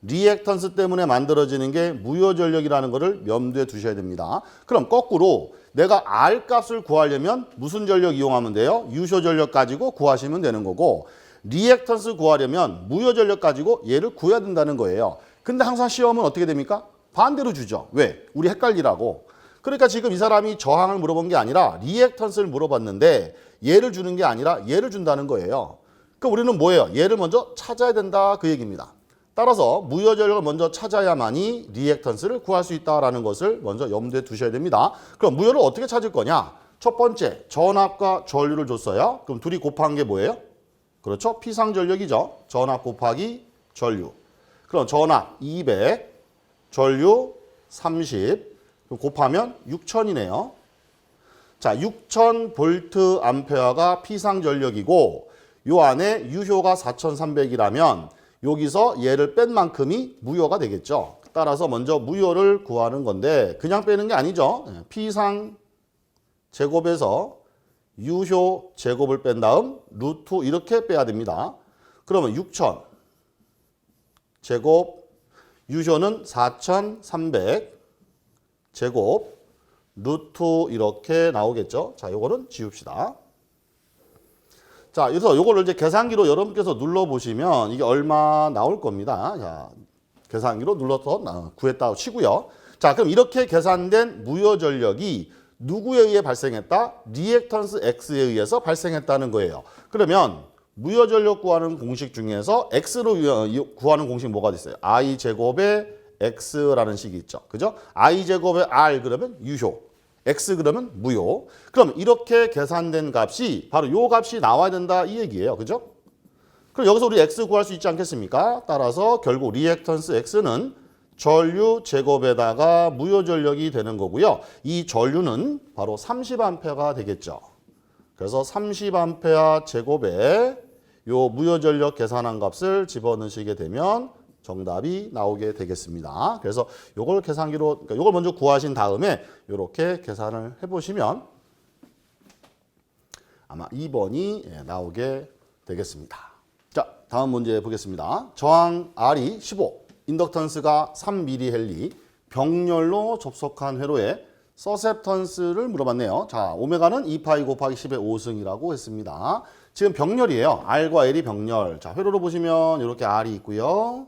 리액턴스 때문에 만들어지는 게 무효 전력이라는 것을 염두에 두셔야 됩니다. 그럼 거꾸로 내가 R 값을 구하려면 무슨 전력 이용하면 돼요? 유효 전력 가지고 구하시면 되는 거고 리액턴스 구하려면 무효 전력 가지고 얘를 구해야 된다는 거예요. 근데 항상 시험은 어떻게 됩니까? 반대로 주죠. 왜? 우리 헷갈리라고. 그러니까 지금 이 사람이 저항을 물어본 게 아니라 리액턴스를 물어봤는데 얘를 주는 게 아니라 얘를 준다는 거예요. 그럼 우리는 뭐예요? 얘를 먼저 찾아야 된다 그 얘기입니다. 따라서 무효 전력을 먼저 찾아야만이 리액턴스를 구할 수 있다는 것을 먼저 염두에 두셔야 됩니다. 그럼 무효를 어떻게 찾을 거냐? 첫 번째, 전압과 전류를 줬어요. 그럼 둘이 곱한 게 뭐예요? 그렇죠? 피상전력이죠. 전압 곱하기 전류. 그럼 전압 200, 전류 30, 곱하면 6000이네요. 자, 6000V 암페어가 피상전력이고 요 안에 유효가 4300이라면 여기서 얘를 뺀 만큼이 무효가 되겠죠. 따라서 먼저 무효를 구하는 건데 그냥 빼는 게 아니죠. 피상 제곱에서 유효 제곱을 뺀 다음 루트 이렇게 빼야 됩니다. 그러면 6,000 제곱 유효는 4,300 제곱 루트 이렇게 나오겠죠. 자, 요거는 지웁시다. 자, 그래서 요거를 이제 계산기로 여러분께서 눌러보시면 이게 얼마 나올 겁니다. 자, 계산기로 눌러서 구했다고 치고요. 자, 그럼 이렇게 계산된 무효 전력이 누구에 의해 발생했다? 리액턴스 X에 의해서 발생했다는 거예요. 그러면 무효 전력 구하는 공식 중에서 X로 구하는 공식 뭐가 있어요? I 제곱에 X라는 식이 있죠. 그죠? I 제곱에 R 그러면 유효. X 그러면 무효. 그럼 이렇게 계산된 값이 바로 요 값이 나와야 된다 이 얘기예요. 그죠? 그럼 여기서 우리 X 구할 수 있지 않겠습니까? 따라서 결국 리액턴스 X는 전류 제곱에다가 무효 전력이 되는 거고요. 이 전류는 바로 30A가 되겠죠. 그래서 30A 제곱에 요 무효 전력 계산한 값을 집어넣으시게 되면 정답이 나오게 되겠습니다. 그래서 요걸 계산기로, 그러니까 요걸 먼저 구하신 다음에 이렇게 계산을 해보시면 아마 2번이 나오게 되겠습니다. 자, 다음 문제 보겠습니다. 저항 R이 15, 인덕턴스가 3mH, 병렬로 접속한 회로에 서셉턴스를 물어봤네요. 자, 오메가는 2파이 곱하기 10의 5승이라고 했습니다. 지금 병렬이에요. R과 L이 병렬. 자, 회로로 보시면 이렇게 R이 있고요.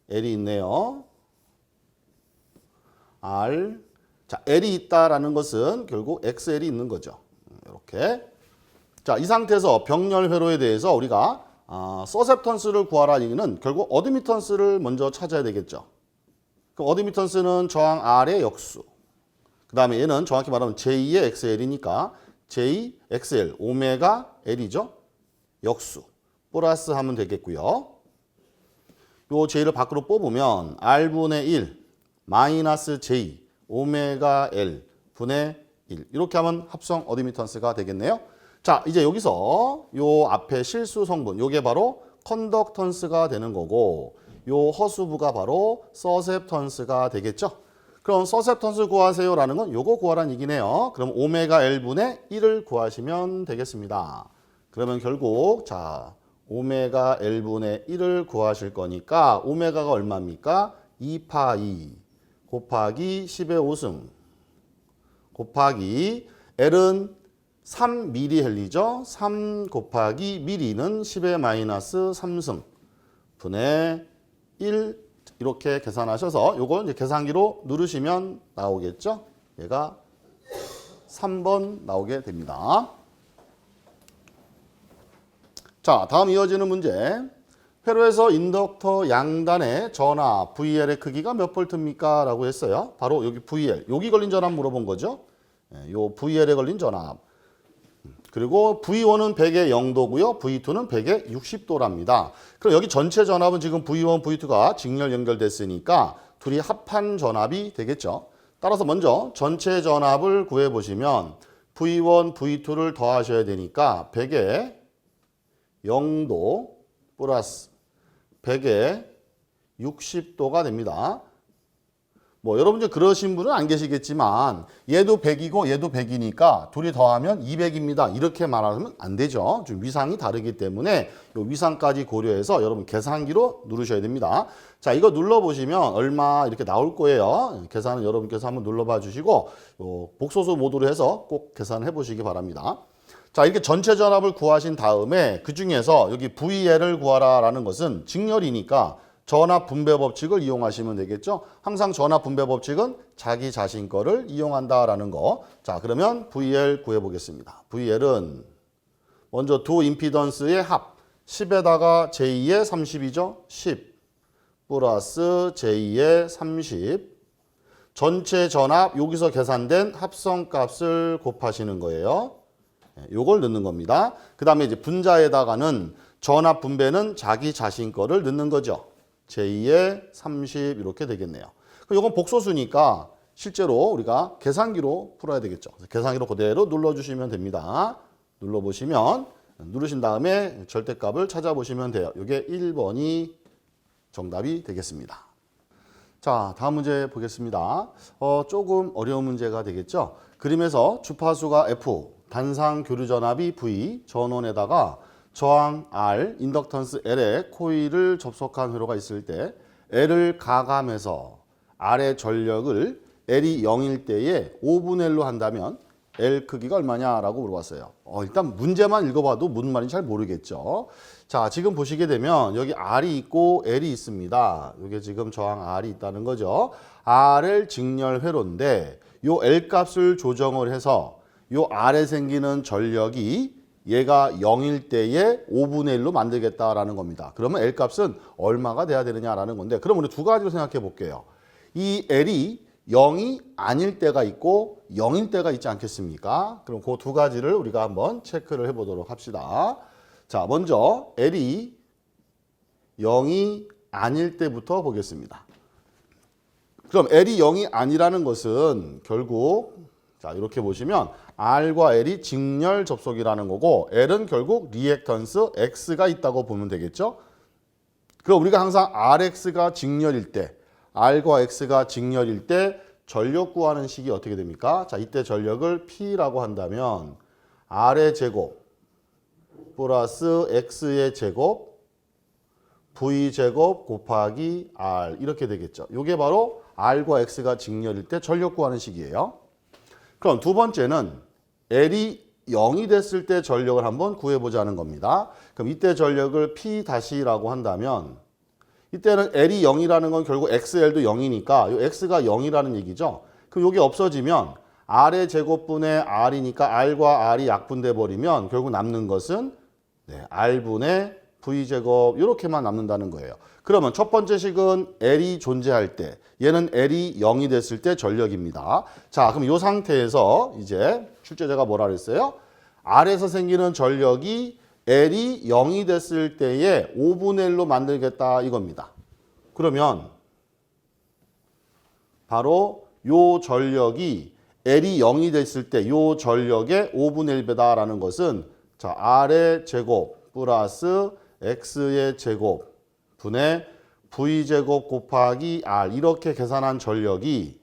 L이 있네요. R. 자, L이 있다라는 것은 결국 XL이 있는 거죠. 이렇게. 자, 이 상태에서 병렬 회로에 대해서 우리가 서셉턴스를 구하라는 얘기는 결국 어드미턴스를 먼저 찾아야 되겠죠. 그럼 어드미턴스는 저항 R의 역수. 그 다음에 얘는 정확히 말하면 J의 XL이니까 J, XL, 오메가 L이죠. 역수. 플러스 하면 되겠고요. 요 J를 밖으로 뽑으면 R분의 1 마이너스 J 오메가 L 분의 1 이렇게 하면 합성 어드미턴스가 되겠네요. 자, 이제 여기서 요 앞에 실수 성분 요게 바로 컨덕턴스가 되는 거고 요 허수부가 바로 서셉턴스가 되겠죠. 그럼 서셉턴스 구하세요라는 건 요거 구하라는 얘기네요. 그럼 오메가 L분의 1을 구하시면 되겠습니다. 그러면 결국 자 오메가 L분의 1을 구하실 거니까 오메가가 얼마입니까? 2파이 곱하기 10의 5승 곱하기 L은 3mH죠. 3 곱하기 mH는 10의 마이너스 3승 분의 1 이렇게 계산하셔서 요거 이제 계산기로 누르시면 나오겠죠. 얘가 3번 나오게 됩니다. 자, 다음 이어지는 문제. 회로에서 인덕터 양단의 전압 VL의 크기가 몇 볼트입니까? 라고 했어요. 바로 여기 VL. 여기 걸린 전압 물어본 거죠. 요 VL에 걸린 전압. 그리고 V1은 100에 0도고요. V2는 100에 60도랍니다. 그럼 여기 전체 전압은 지금 V1, V2가 직렬 연결됐으니까 둘이 합한 전압이 되겠죠. 따라서 먼저 전체 전압을 구해보시면 V1, V2를 더하셔야 되니까 100에 0도 플러스 100에 60도가 됩니다. 뭐 여러분들 그러신 분은 안 계시겠지만 얘도 100이고 얘도 100이니까 둘이 더하면 200입니다. 이렇게 말하면 안 되죠. 좀 위상이 다르기 때문에 이 위상까지 고려해서 여러분 계산기로 누르셔야 됩니다. 자, 이거 눌러보시면 얼마 이렇게 나올 거예요. 계산은 여러분께서 한번 눌러봐 주시고 복소수 모드로 해서 꼭 계산해 보시기 바랍니다. 자, 이렇게 전체 전압을 구하신 다음에 그 중에서 여기 VL을 구하라라는 것은 직렬이니까 전압 분배 법칙을 이용하시면 되겠죠. 항상 전압 분배 법칙은 자기 자신 거를 이용한다라는 거. 자, 그러면 VL 구해보겠습니다. VL은 먼저 두 임피던스의 합 10에다가 J의 30이죠. 10 플러스 J의 30 전체 전압 여기서 계산된 합성값을 곱하시는 거예요. 요걸 넣는 겁니다. 그 다음에 이제 분자에다가는 전압 분배는 자기 자신 거를 넣는 거죠. J의 30 이렇게 되겠네요. 그럼 이건 복소수니까 실제로 우리가 계산기로 풀어야 되겠죠. 계산기로 그대로 눌러주시면 됩니다. 눌러보시면 누르신 다음에 절대값을 찾아보시면 돼요. 이게 1번이 정답이 되겠습니다. 자, 다음 문제 보겠습니다. 조금 어려운 문제가 되겠죠. 그림에서 주파수가 F, 단상 교류 전압이 V, 전원에다가 저항 R, 인덕턴스 L에 코일을 접속한 회로가 있을 때 L을 가감해서 R의 전력을 L이 0일 때에 5분의 1로 한다면 L 크기가 얼마냐라고 물어봤어요. 일단 문제만 읽어봐도 무슨 말인지 잘 모르겠죠. 자, 지금 보시게 되면 여기 R이 있고 L이 있습니다. 이게 지금 저항 R이 있다는 거죠. RL 직렬 회로인데 요 L 값을 조정을 해서 요 R에 생기는 전력이 얘가 0일 때에 5분의 1로 만들겠다라는 겁니다. 그러면 L 값은 얼마가 돼야 되느냐라는 건데, 그럼 우리 두 가지로 생각해 볼게요. 이 L이 0이 아닐 때가 있고 0일 때가 있지 않겠습니까? 그럼 그 두 가지를 우리가 한번 체크를 해보도록 합시다. 자, 먼저 L이 0이 아닐 때부터 보겠습니다. 그럼 L이 0이 아니라는 것은 결국 자, 이렇게 보시면 R과 L이 직렬 접속이라는 거고 L은 결국 리액턴스 X가 있다고 보면 되겠죠? 그럼 우리가 항상 RX가 직렬일 때 R과 X가 직렬일 때 전력 구하는 식이 어떻게 됩니까? 자, 이때 전력을 P라고 한다면 R의 제곱 플러스 X의 제곱 V 제곱 곱하기 R 이렇게 되겠죠. 이게 바로 R과 X가 직렬일 때 전력 구하는 식이에요. 그럼 두 번째는 L이 0이 됐을 때 전력을 한번 구해보자는 겁니다. 그럼 이때 전력을 P-라고 한다면 이때는 L이 0이라는 건 결국 XL도 0이니까 이 X가 0이라는 얘기죠. 그럼 이게 없어지면 R의 제곱분의 R이니까 R과 R이 약분돼 버리면 결국 남는 것은 R분의 V제곱 이렇게만 남는다는 거예요. 그러면 첫 번째 식은 L이 존재할 때 얘는 L이 0이 됐을 때 전력입니다. 자, 그럼 이 상태에서 이제 출제자가 뭐라 그랬어요? R에서 생기는 전력이 L이 0이 됐을 때에 5분의 1로 만들겠다 이겁니다. 그러면 바로 요 전력이 L이 0이 됐을 때 요 전력의 5분의 1배다라는 것은 자, R의 제곱 플러스 X의 제곱 분의 V제곱 곱하기 R 이렇게 계산한 전력이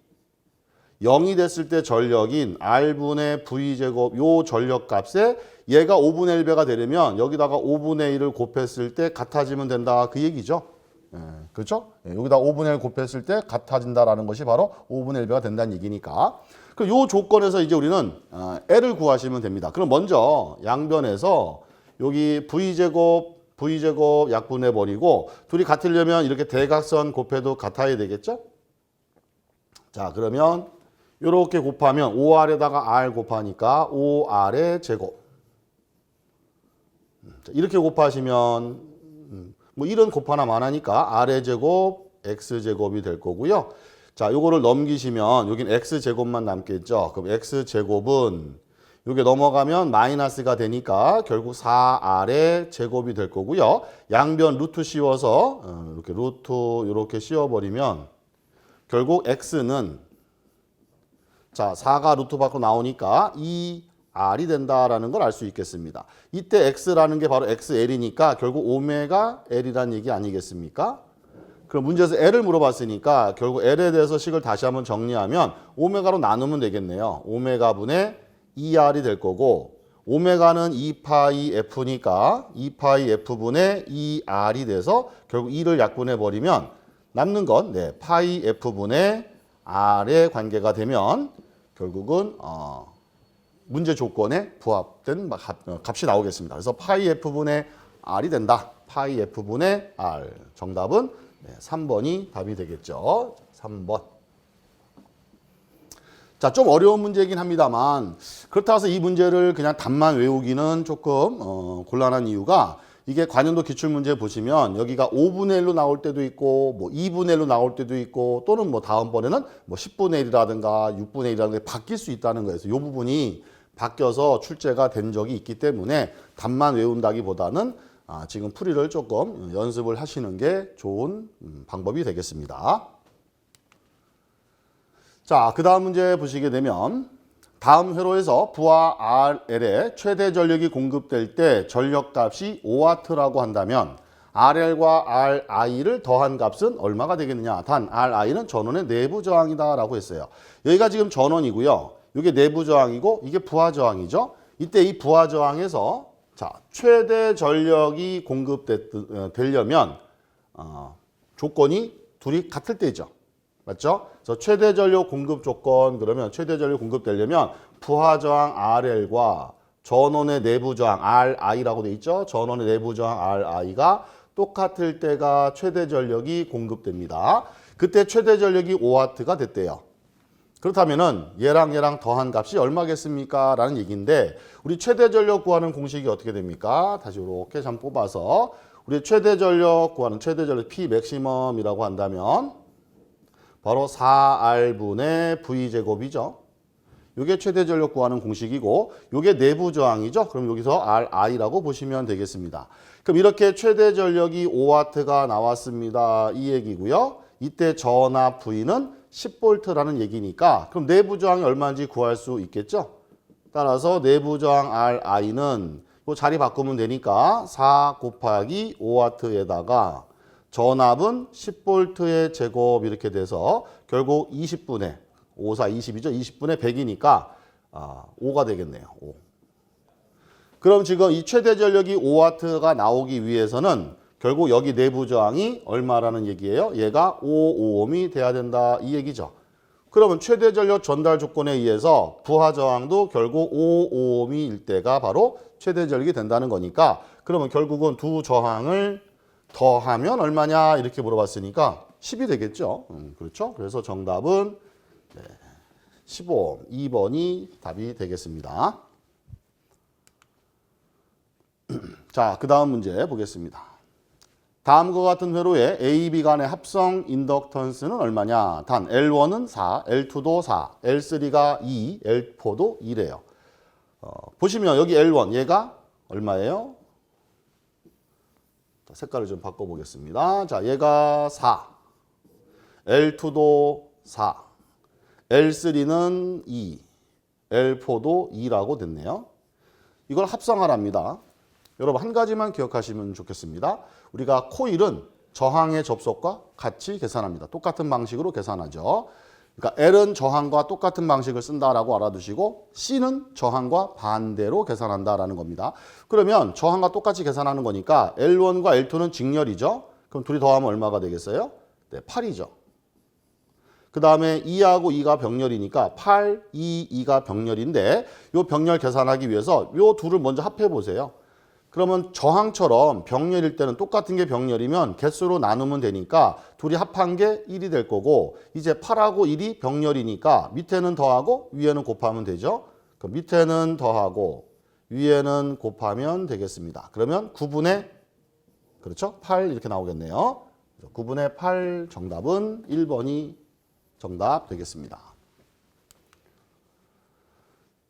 0이 됐을 때 전력인 R분의 V제곱 요 전력값에 얘가 5분의 1배가 되려면 여기다가 5분의 1을 곱했을 때 같아지면 된다 그 얘기죠. 그렇죠? 여기다 5분의 1 곱했을 때 같아진다라는 것이 바로 5분의 1배가 된다는 얘기니까. 그럼 요 조건에서 이제 우리는 L을 구하시면 됩니다. 그럼 먼저 양변에서 여기 V제곱 약분해 버리고 둘이 같으려면 이렇게 대각선 곱해도 같아야 되겠죠? 자, 그러면 이렇게 곱하면 5R에다가 R 곱하니까 5R의 제곱. 이렇게 곱하시면 뭐 1은 곱하나 마나니까 R의 제곱, X제곱이 될 거고요. 자, 요거를 넘기시면 여긴 X제곱만 남겠죠. 그럼 X제곱은 요게 넘어가면 마이너스가 되니까 결국 4R의 제곱이 될 거고요. 양변 루트 씌워서 이렇게 루트 이렇게 씌워버리면 결국 X는 자 4가 루트 밖으로 나오니까 2R이 된다라는 걸 알 수 있겠습니다. 이때 X라는 게 바로 XL이니까 결국 오메가 L이라는 얘기 아니겠습니까? 그럼 문제에서 L을 물어봤으니까 결국 L에 대해서 식을 다시 한번 정리하면 오메가로 나누면 되겠네요. 오메가분의 2R이 될 거고 오메가는 2파이 F니까 2파이 F분의 2R이 돼서 결국 2를 약분해 버리면 남는 건 파이 F분의 R의 관계가 되면 결국은 문제 조건에 부합된 값이 나오겠습니다. 그래서 파이 F분의 R이 된다. 파이 F분의 R. 정답은 3번이 답이 되겠죠. 3번. 자, 좀 어려운 문제이긴 합니다만 그렇다고 해서 이 문제를 그냥 답만 외우기는 조금 곤란한 이유가 이게 관연도 기출문제 보시면 여기가 5분의 1로 나올 때도 있고 뭐 2분의 1로 나올 때도 있고 또는 뭐 다음번에는 뭐 10분의 1이라든가 6분의 1이라든가 바뀔 수 있다는 거예요. 그래서 이 부분이 바뀌어서 출제가 된 적이 있기 때문에 답만 외운다기보다는 지금 풀이를 조금 연습을 하시는 게 좋은 방법이 되겠습니다. 자, 그 다음 문제 보시게 되면 다음 회로에서 부하 RL에 최대 전력이 공급될 때 전력값이 5W라고 한다면 RL과 RI를 더한 값은 얼마가 되겠느냐. 단 RI는 전원의 내부 저항이다 라고 했어요. 여기가 지금 전원이고요. 이게 내부 저항이고 이게 부하 저항이죠. 이때 이 부하 저항에서 자, 최대 전력이 공급되려면 조건이 둘이 같을 때죠. 맞죠? 그래서 최대 전력 공급 조건 그러면 최대 전력 공급되려면 부하 저항 RL과 전원의 내부 저항 RI라고 돼 있죠. 전원의 내부 저항 RI가 똑같을 때가 최대 전력이 공급됩니다. 그때 최대 전력이 5W가 됐대요. 그렇다면은 얘랑 더한 값이 얼마겠습니까? 라는 얘기인데 우리 최대 전력 구하는 공식이 어떻게 됩니까? 다시 이렇게 잠 뽑아서 우리 최대 전력 구하는 최대 전력 P 맥시멈이라고 한다면 바로 4R분의 V제곱이죠. 이게 최대 전력 구하는 공식이고 이게 내부 저항이죠. 그럼 여기서 RI라고 보시면 되겠습니다. 그럼 이렇게 최대 전력이 5W가 나왔습니다. 이 얘기고요. 이때 전압 V는 10V라는 얘기니까 그럼 내부 저항이 얼마인지 구할 수 있겠죠. 따라서 내부 저항 RI는 이 자리 바꾸면 되니까 4 곱하기 5W에다가 전압은 10V의 제곱 이렇게 돼서 결국 20분의 5, 4, 20이죠. 20분의 100이니까 5가 되겠네요. 5. 그럼 지금 이 최대 전력이 5W가 나오기 위해서는 결국 여기 내부 저항이 얼마라는 얘기예요? 얘가 5ohm이 돼야 된다 이 얘기죠. 그러면 최대 전력 전달 조건에 의해서 부하 저항도 결국 5ohm일 때가 바로 최대 전력이 된다는 거니까 그러면 결국은 두 저항을 더하면 얼마냐 이렇게 물어봤으니까 10이 되겠죠. 그렇죠. 그래서 정답은 15, 2번이 답이 되겠습니다. 자, 그 다음 문제 보겠습니다. 다음과 같은 회로의 A, B 간의 합성 인덕턴스는 얼마냐? 단 L1은 4, L2도 4, L3가 2, L4도 2래요. 보시면 여기 L1 얘가 얼마예요? 색깔을 좀 바꿔보겠습니다. 자, 얘가 4, L2도 4, L3는 2, L4도 2라고 됐네요. 이걸 합성하랍니다. 여러분 한 가지만 기억하시면 좋겠습니다. 우리가 코일은 저항의 접속과 같이 계산합니다. 똑같은 방식으로 계산하죠. 그러니까 L은 저항과 똑같은 방식을 쓴다라고 알아두시고 C는 저항과 반대로 계산한다라는 겁니다. 그러면 저항과 똑같이 계산하는 거니까 L1과 L2는 직렬이죠. 그럼 둘이 더하면 얼마가 되겠어요? 네, 8이죠. 그 다음에 2하고 2가 병렬이니까 8, 2, 2가 병렬인데 이 병렬 계산하기 위해서 이 둘을 먼저 합해 보세요. 그러면 저항처럼 병렬일 때는 똑같은 게 병렬이면 개수로 나누면 되니까 둘이 합한 게 1이 될 거고 이제 8하고 1이 병렬이니까 밑에는 더하고 위에는 곱하면 되죠. 그럼 밑에는 더하고 위에는 곱하면 되겠습니다. 그러면 9분의 그렇죠? 8 이렇게 나오겠네요. 9분의 8 정답은 1번이 정답 되겠습니다.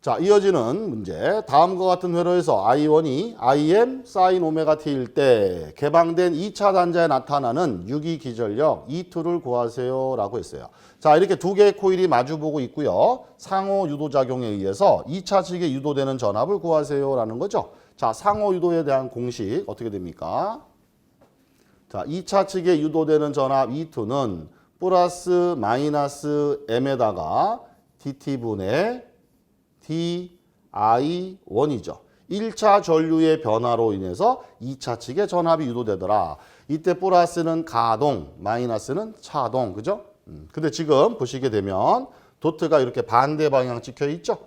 자, 이어지는 문제. 다음과 같은 회로에서 I1이 Im sin 오메가 t일 때 개방된 2차 단자에 나타나는 유기기전력 E2를 구하세요 라고 했어요. 자, 이렇게 두 개의 코일이 마주보고 있고요. 상호 유도작용에 의해서 2차 측에 유도되는 전압을 구하세요 라는 거죠. 자, 상호 유도에 대한 공식 어떻게 됩니까? 자, 2차 측에 유도되는 전압 E2는 플러스 마이너스 m에다가 dt분의 di1이죠. 1차 전류의 변화로 인해서 2차 측에 전압이 유도되더라. 이때 플러스는 가동, 마이너스는 차동. 그죠? 근데 지금 보시게 되면 도트가 이렇게 반대 방향 찍혀 있죠?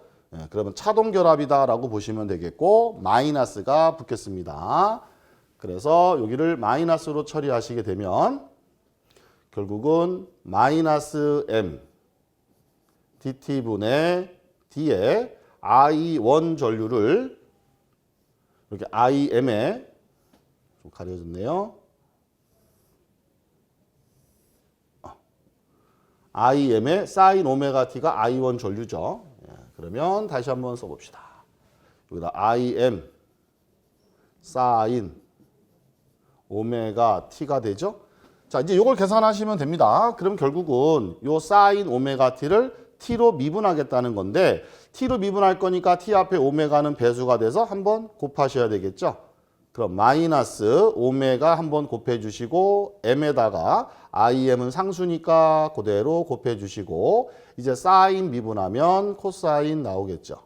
그러면 차동 결합이다라고 보시면 되겠고 마이너스가 붙겠습니다. 그래서 여기를 마이너스로 처리하시게 되면 결국은 마이너스 m dt분의 d에 I1 전류를 이렇게 IM에 좀 가려졌네요. IM에 sin 오메가 t가 I1 전류죠. 그러면 다시 한번 써봅시다. 여기다 IM sin 오메가 t가 되죠. 자, 이제 이걸 계산하시면 됩니다. 그럼 결국은 요 sin 오메가 t를 t로 미분하겠다는 건데 t로 미분할 거니까 t 앞에 오메가는 배수가 돼서 한번 곱하셔야 되겠죠. 그럼 마이너스 오메가 한번 곱해 주시고 m에다가 im은 상수니까 그대로 곱해 주시고 이제 사인 미분하면 코사인 나오겠죠.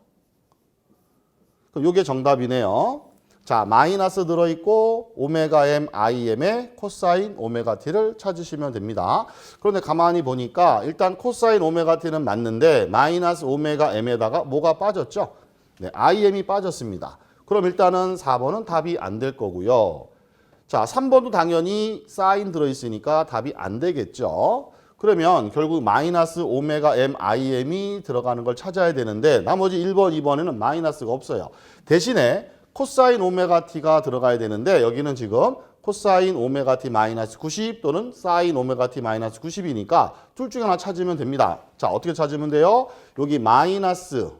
그럼 이게 정답이네요. 자, 마이너스 들어있고 오메가 m, im의 코사인 오메가 t를 찾으시면 됩니다. 그런데 가만히 보니까 일단 코사인 오메가 t는 맞는데 마이너스 오메가 m에다가 뭐가 빠졌죠? 네, im이 빠졌습니다. 그럼 일단은 4번은 답이 안 될 거고요. 자, 3번도 당연히 사인 들어있으니까 답이 안 되겠죠. 그러면 결국 마이너스 오메가 m, im이 들어가는 걸 찾아야 되는데 나머지 1번, 2번에는 마이너스가 없어요. 대신에 코사인 오메가 t가 들어가야 되는데 여기는 지금 코사인 오메가 t 마이너스 90 또는 사인 오메가 t 마이너스 90이니까 둘 중에 하나 찾으면 됩니다. 자, 어떻게 찾으면 돼요? 여기 마이너스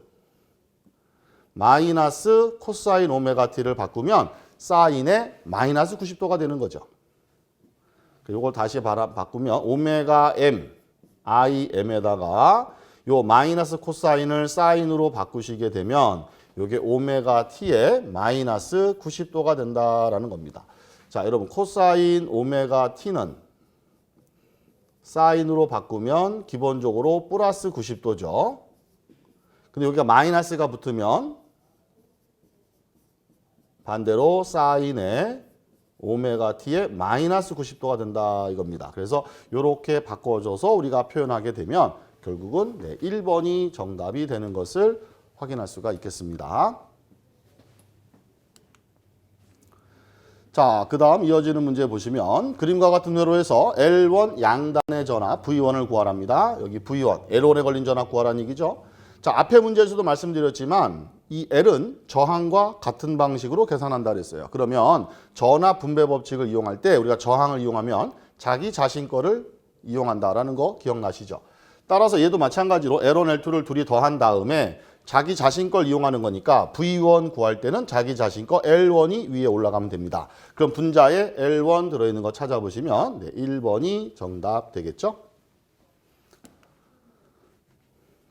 코사인 오메가 t를 바꾸면 사인의 마이너스 90도가 되는 거죠. 이걸 다시 바꾸면 오메가 m, im에다가 요 마이너스 코사인을 사인으로 바꾸시게 되면 요게 오메가 t의 마이너스 90도가 된다라는 겁니다. 자, 여러분 코사인 오메가 t는 사인으로 바꾸면 기본적으로 플러스 90도죠. 근데 여기가 마이너스가 붙으면 반대로 사인의 오메가 t의 마이너스 90도가 된다 이겁니다. 그래서 이렇게 바꿔줘서 우리가 표현하게 되면 결국은 1번이 정답이 되는 것을 확인할 수가 있겠습니다. 자, 그 다음 이어지는 문제 보시면 그림과 같은 회로에서 L1 양단의 전압 V1을 구하랍니다. 여기 V1, L1에 걸린 전압 구하라는 얘기죠. 자, 앞에 문제에서도 말씀드렸지만 이 L은 저항과 같은 방식으로 계산한다 그랬어요. 그러면 전압 분배 법칙을 이용할 때 우리가 저항을 이용하면 자기 자신 거를 이용한다라는 거 기억나시죠? 따라서 얘도 마찬가지로 L1, L2를 둘이 더한 다음에 자기 자신 걸 이용하는 거니까 V1 구할 때는 자기 자신 거 L1이 위에 올라가면 됩니다. 그럼 분자에 L1 들어있는 거 찾아보시면 1번이 정답 되겠죠?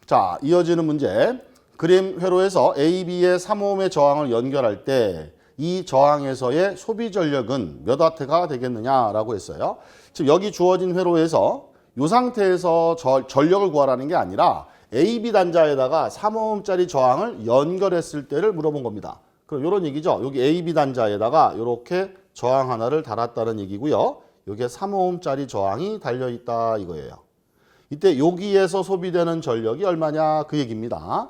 자, 이어지는 문제. 그림 회로에서 AB의 3ohm의 저항을 연결할 때 이 저항에서의 소비 전력은 몇 와트가 되겠느냐라고 했어요. 지금 여기 주어진 회로에서 이 상태에서 전력을 구하라는 게 아니라 AB 단자에다가 3ohm짜리 저항을 연결했을 때를 물어본 겁니다. 그럼 이런 얘기죠. 여기 AB 단자에다가 이렇게 저항 하나를 달았다는 얘기고요. 여기에 3ohm짜리 저항이 달려있다 이거예요. 이때 여기에서 소비되는 전력이 얼마냐 그 얘기입니다.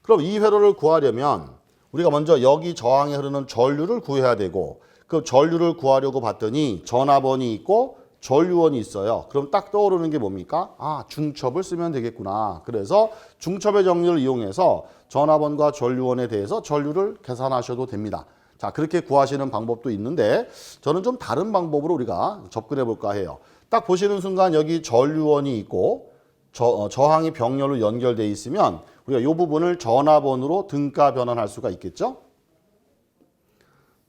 그럼 이 회로를 구하려면 우리가 먼저 여기 저항에 흐르는 전류를 구해야 되고 그 전류를 구하려고 봤더니 전압원이 있고 전류원이 있어요. 그럼 딱 떠오르는 게 뭡니까? 아, 중첩을 쓰면 되겠구나. 그래서 중첩의 정리를 이용해서 전압원과 전류원에 대해서 전류를 계산하셔도 됩니다. 자, 그렇게 구하시는 방법도 있는데 저는 좀 다른 방법으로 우리가 접근해 볼까 해요. 딱 보시는 순간 여기 전류원이 있고 저항이 병렬로 연결되어 있으면 우리가 이 부분을 전압원으로 등가 변환할 수가 있겠죠?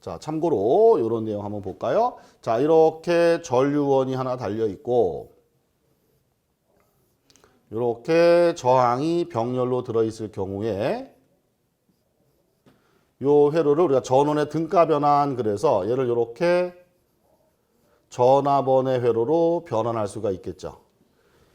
자, 참고로 이런 내용 한번 볼까요? 자, 이렇게 전류원이 하나 달려 있고 이렇게 저항이 병렬로 들어 있을 경우에 이 회로를 우리가 전원의 등가 변환 그래서 얘를 이렇게 전압원의 회로로 변환할 수가 있겠죠.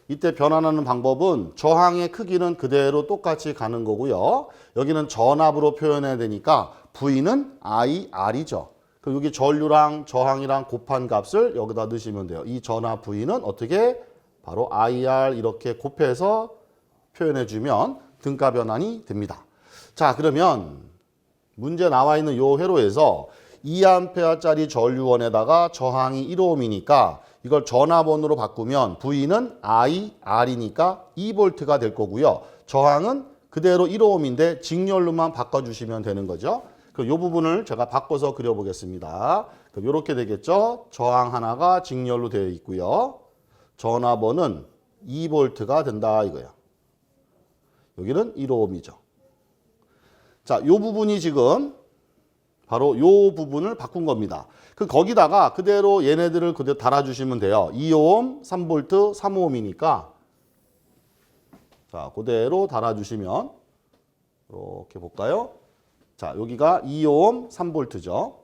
이때 변환하는 방법은 저항의 크기는 그대로 똑같이 가는 거고요. 여기는 전압으로 표현해야 되니까 V는 IR이죠. 그럼 여기 전류랑 저항이랑 곱한 값을 여기다 넣으시면 돼요. 이 전압 V는 어떻게? 바로 IR 이렇게 곱해서 표현해주면 등가 변환이 됩니다. 자, 그러면 문제 나와 있는 이 회로에서 2A짜리 전류원에다가 저항이 1ohm이니까 이걸 전압원으로 바꾸면 V는 IR이니까 2V가 될 거고요. 저항은 그대로 1ohm인데 직렬로만 바꿔주시면 되는 거죠. 그럼 이 부분을 제가 바꿔서 그려보겠습니다. 그럼 이렇게 되겠죠. 저항 하나가 직렬로 되어 있고요. 전압원은 2V가 된다 이거예요. 여기는 1ohm이죠. 자, 이 부분이 지금 바로 이 부분을 바꾼 겁니다. 거기다가 그대로 얘네들을 그대로 달아주시면 돼요. 2ohm, 3V, 3ohm이니까 자, 그대로 달아주시면 이렇게 볼까요? 자, 여기가 2ohm, 3V죠.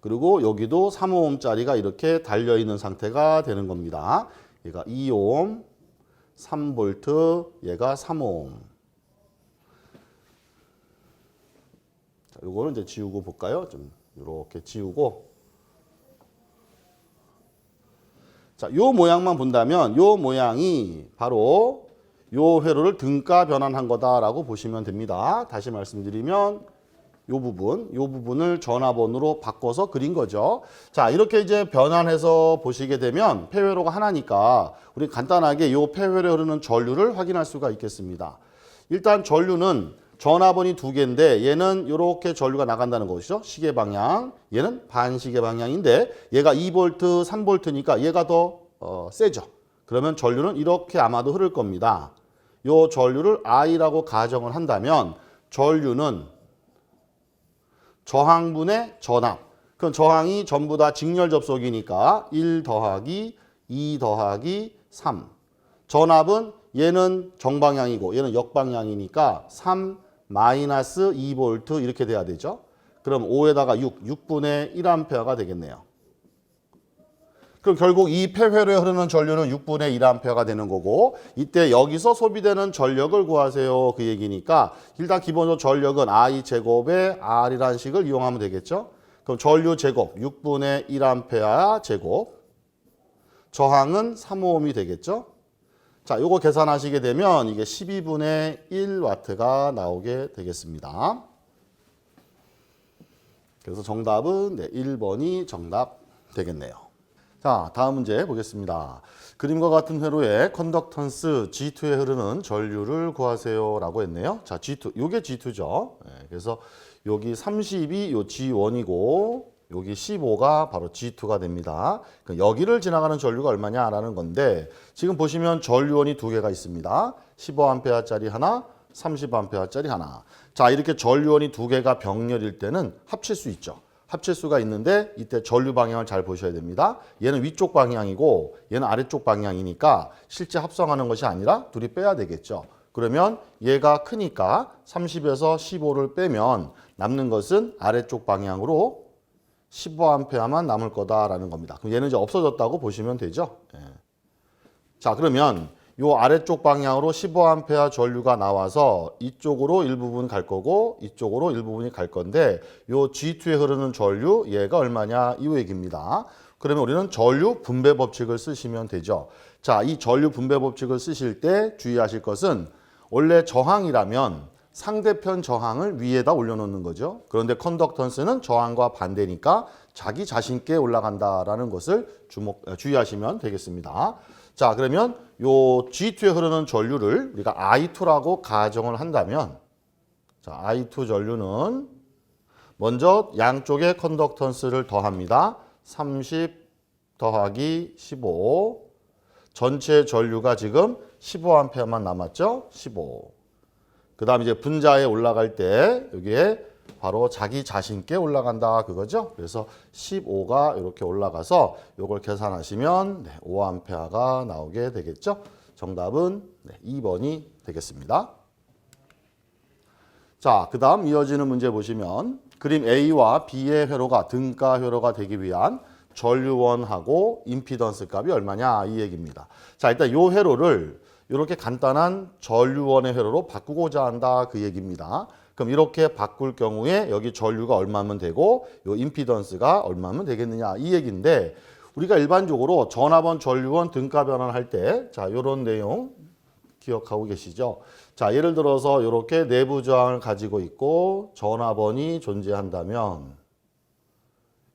그리고 여기도 3ohm짜리가 이렇게 달려있는 상태가 되는 겁니다. 얘가 2ohm, 3V, 얘가 3옴. 자, 요거는 이제 지우고 볼까요? 좀 이렇게 지우고. 자, 요 모양만 본다면 요 모양이 바로 요 회로를 등가 변환한 거다라고 보시면 됩니다. 다시 말씀드리면 요 부분을 전화번호로 바꿔서 그린 거죠. 자, 이렇게 이제 변환해서 보시게 되면 폐회로가 하나니까 우리 간단하게 요 폐회로에 흐르는 전류를 확인할 수가 있겠습니다. 일단 전류는 전화번이 두 개인데 얘는 이렇게 전류가 나간다는 것이죠. 시계 방향. 얘는 반시계 방향인데 얘가 2V, 3V니까 얘가 더 세죠. 그러면 전류는 이렇게 아마도 흐를 겁니다. 요 전류를 I라고 가정을 한다면 전류는 저항분의 전압. 그럼 저항이 전부 다 직렬 접속이니까 1 더하기 2 더하기 3. 전압은 얘는 정방향이고 얘는 역방향이니까 3 마이너스 2V 이렇게 돼야 되죠. 그럼 5에다가 6분의 1A가 되겠네요. 그럼 결국 이 폐회로에 흐르는 전류는 6분의 1A가 되는 거고 이때 여기서 소비되는 전력을 구하세요. 그 얘기니까 일단 기본적으로 전력은 I 제곱에 R이라는 식을 이용하면 되겠죠. 그럼 전류 제곱 6분의 1A 제곱 저항은 3Ω이 되겠죠. 자, 요거 계산하시게 되면 이게 12분의 1W가 나오게 되겠습니다. 그래서 정답은 1번이 정답 되겠네요. 자, 다음 문제 보겠습니다. 그림과 같은 회로에 컨덕턴스 G2에 흐르는 전류를 구하세요 라고 했네요. 자, G2, 요게 G2죠. 그래서 여기 30이 요 G1이고 여기 15가 바로 G2가 됩니다. 여기를 지나가는 전류가 얼마냐라는 건데 지금 보시면 전류원이 두 개가 있습니다. 15A짜리 하나, 30A짜리 하나. 자, 이렇게 전류원이 두 개가 병렬일 때는 합칠 수 있죠. 합칠 수가 있는데 이때 전류 방향을 잘 보셔야 됩니다. 얘는 위쪽 방향이고 얘는 아래쪽 방향이니까 실제 합성하는 것이 아니라 둘이 빼야 되겠죠. 그러면 얘가 크니까 30에서 15를 빼면 남는 것은 아래쪽 방향으로 15A만 남을 거다라는 겁니다. 그럼 얘는 이제 없어졌다고 보시면 되죠. 자, 그러면 요 아래쪽 방향으로 15A 전류가 나와서 이쪽으로 일부분 갈 거고 이쪽으로 일부분이 갈 건데 요 G2에 흐르는 전류 얘가 얼마냐 이 얘기입니다. 그러면 우리는 전류 분배 법칙을 쓰시면 되죠. 자, 이 전류 분배 법칙을 쓰실 때 주의하실 것은 원래 저항이라면 상대편 저항을 위에다 올려놓는 거죠. 그런데 컨덕턴스는 저항과 반대니까 자기 자신께 올라간다라는 것을 주의하시면 되겠습니다. 자, 그러면 요 G2에 흐르는 전류를 우리가 I2라고 가정을 한다면 자, I2 전류는 먼저 양쪽에 컨덕턴스를 더합니다. 30 더하기 15 전체 전류가 지금 15A만 남았죠. 15. 그 다음 이제 분자에 올라갈 때 여기에 바로 자기 자신께 올라간다 그거죠. 그래서 15가 이렇게 올라가서 이걸 계산하시면 5A가 나오게 되겠죠. 정답은 2번이 되겠습니다. 자, 그 다음 이어지는 문제 보시면 그림 A와 B의 회로가 등가 회로가 되기 위한 전류원하고 임피던스 값이 얼마냐 이 얘기입니다. 자, 일단 이 회로를 이렇게 간단한 전류원의 회로로 바꾸고자 한다 그 얘기입니다. 그럼 이렇게 바꿀 경우에 여기 전류가 얼마면 되고 요 임피던스가 얼마면 되겠느냐 이 얘기인데 우리가 일반적으로 전화번 전류원 등가 변환할 때 자, 요런 내용 기억하고 계시죠? 자, 예를 들어서 이렇게 내부 저항을 가지고 있고 전화번이 존재한다면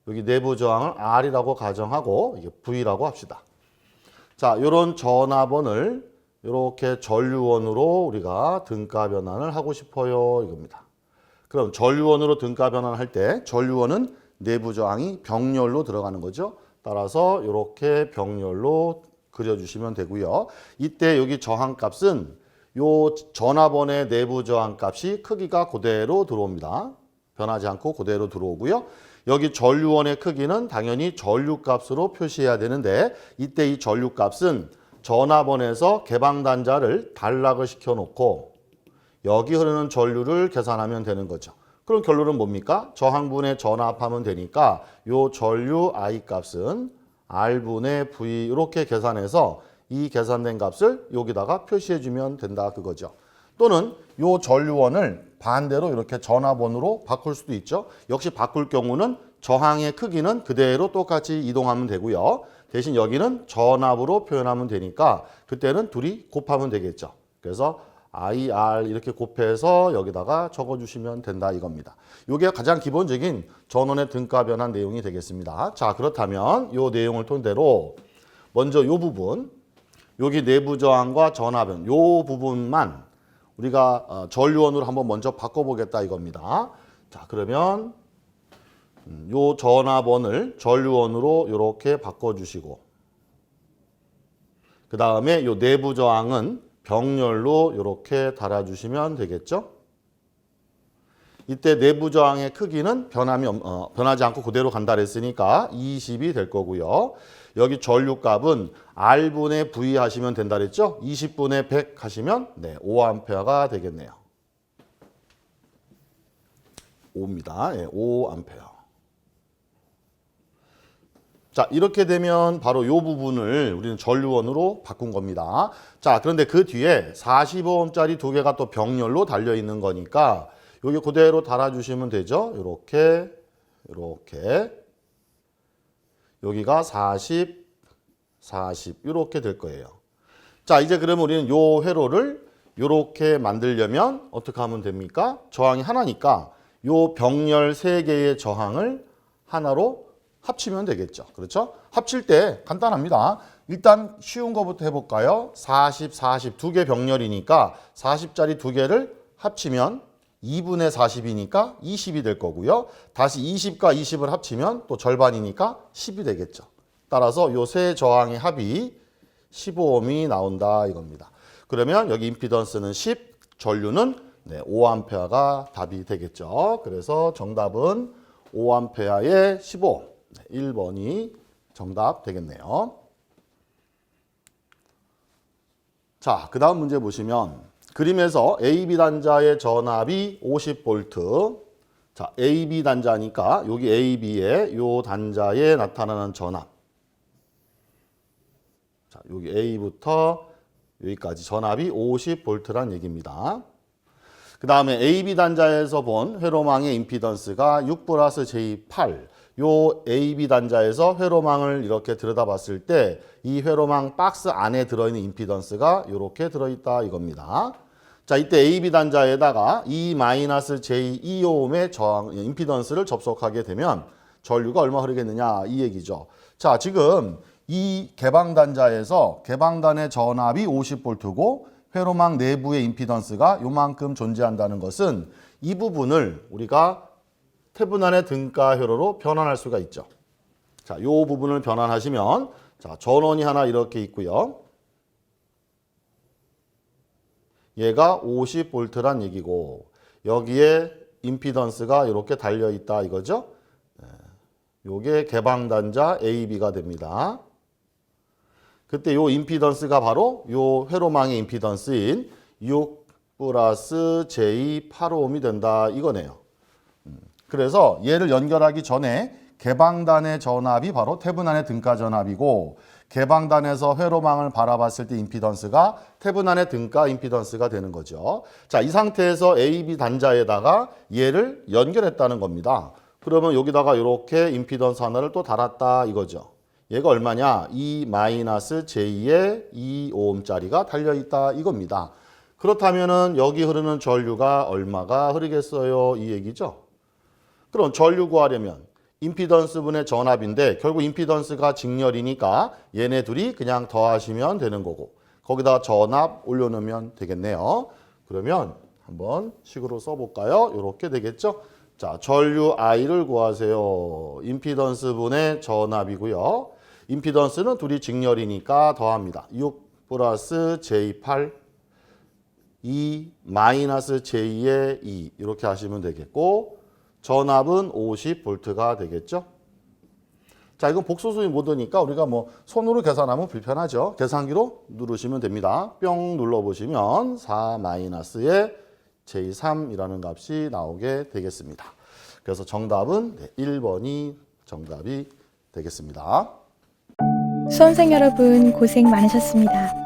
여기 내부 저항을 R이라고 가정하고 이게 V라고 합시다. 자, 요런 전화번을 이렇게 전류원으로 우리가 등가 변환을 하고 싶어요 이겁니다. 그럼 전류원으로 등가 변환할 때 전류원은 내부 저항이 병렬로 들어가는 거죠. 따라서 이렇게 병렬로 그려주시면 되고요. 이때 여기 저항값은 요 전화번의 내부 저항값이 크기가 그대로 들어옵니다. 변하지 않고 그대로 들어오고요. 여기 전류원의 크기는 당연히 전류값으로 표시해야 되는데 이때 이 전류값은 전화번에서 개방단자를 단락을 시켜놓고 여기 흐르는 전류를 계산하면 되는 거죠. 그럼 결론은 뭡니까? 저항분의 전압하면 되니까 요 전류 I 값은 R분의 V 이렇게 계산해서 이 계산된 값을 여기다가 표시해 주면 된다 그거죠. 또는 요 전류원을 반대로 이렇게 전압원으로 바꿀 수도 있죠. 역시 바꿀 경우는 저항의 크기는 그대로 똑같이 이동하면 되고요. 대신 여기는 전압으로 표현하면 되니까 그때는 둘이 곱하면 되겠죠. 그래서 IR 이렇게 곱해서 여기다가 적어주시면 된다 이겁니다. 이게 가장 기본적인 전원의 등가 변환 내용이 되겠습니다. 자, 그렇다면 이 내용을 토대로 먼저 이 부분, 여기 내부 저항과 전압은 이 부분만 우리가 전류원으로 한번 먼저 바꿔보겠다 이겁니다. 자, 그러면 요 전압원을 전류원으로 이렇게 바꿔주시고 그 다음에 요 내부 저항은 병렬로 이렇게 달아주시면 되겠죠. 이때 내부 저항의 크기는 변하지 않고 그대로 간다 그랬으니까 20이 될 거고요. 여기 전류값은 R분의 V 하시면 된다 그랬죠. 20분의 100 하시면 5A가 되겠네요. 5입니다. 5A. 자, 이렇게 되면 바로 이 부분을 우리는 전류원으로 바꾼 겁니다. 자, 그런데 그 뒤에 45Ω짜리 두 개가 또 병렬로 달려 있는 거니까 여기 그대로 달아주시면 되죠. 이렇게, 이렇게. 여기가 40, 40 이렇게 될 거예요. 자, 이제 그러면 우리는 요 회로를 이렇게 만들려면 어떻게 하면 됩니까? 저항이 하나니까 요 병렬 3개의 저항을 하나로 합치면 되겠죠. 그렇죠? 합칠 때 간단합니다. 일단 쉬운 거부터 해볼까요? 40, 40 두 개 병렬이니까 40짜리 두 개를 합치면 2분의 40이니까 20이 될 거고요. 다시 20과 20을 합치면 또 절반이니까 10이 되겠죠. 따라서 요 세 저항의 합이 15Ω이 나온다 이겁니다. 그러면 여기 임피던스는 10, 전류는 5A가 답이 되겠죠. 그래서 정답은 5A에 15. 1번이 정답 되겠네요. 자, 그 다음 문제 보시면 그림에서 AB 단자의 전압이 50V. 자, AB 단자니까 여기 AB의 요 단자에 나타나는 전압. 자, 여기 A부터 여기까지 전압이 50V란 얘기입니다. 그 다음에 AB 단자에서 본 회로망의 임피던스가 6 플러스 J8. 요 AB 단자에서 회로망을 이렇게 들여다봤을 때 이 회로망 박스 안에 들어있는 임피던스가 이렇게 들어있다 이겁니다. 자, 이때 AB 단자에다가 E-J2Ω의 저항, 임피던스를 접속하게 되면 전류가 얼마 흐르겠느냐 이 얘기죠. 자, 지금 이 개방 단자에서 개방단의 전압이 50V고 회로망 내부의 임피던스가 요만큼 존재한다는 것은 이 부분을 우리가 태분안의 등가 회로로 변환할 수가 있죠. 자, 요 부분을 변환하시면 자, 전원이 하나 이렇게 있고요. 얘가 50V란 얘기고 여기에 임피던스가 이렇게 달려 있다 이거죠. 요게 개방 단자 AB가 됩니다. 그때 요 임피던스가 바로 요 회로망의 임피던스인 6 플러스 J8Ω이 된다 이거네요. 그래서 얘를 연결하기 전에 개방단의 전압이 바로 태분안의 등가 전압이고 개방단에서 회로망을 바라봤을 때 임피던스가 태분안의 등가 임피던스가 되는 거죠. 자, 이 상태에서 AB 단자에다가 얘를 연결했다는 겁니다. 그러면 여기다가 이렇게 임피던스 하나를 또 달았다 이거죠. 얘가 얼마냐? E-J의 2Ω짜리가 달려있다 이겁니다. 그렇다면은 여기 흐르는 전류가 얼마가 흐르겠어요? 이 얘기죠. 그럼 전류 구하려면 임피던스분의 전압인데 결국 임피던스가 직렬이니까 얘네 둘이 그냥 더하시면 되는 거고 거기다 전압 올려놓으면 되겠네요. 그러면 한번 식으로 써볼까요? 이렇게 되겠죠. 자, 전류 I를 구하세요. 임피던스분의 전압이고요. 임피던스는 둘이 직렬이니까 더합니다. 6 플러스 J8 E-J의 2 이렇게 하시면 되겠고 전압은 50V가 되겠죠. 자, 이건 복소수의 모드니까 우리가 뭐 손으로 계산하면 불편하죠. 계산기로 누르시면 됩니다. 뿅 눌러보시면 4-의 J3이라는 값이 나오게 되겠습니다. 그래서 정답은 1번이 정답이 되겠습니다. 수험생 여러분 고생 많으셨습니다.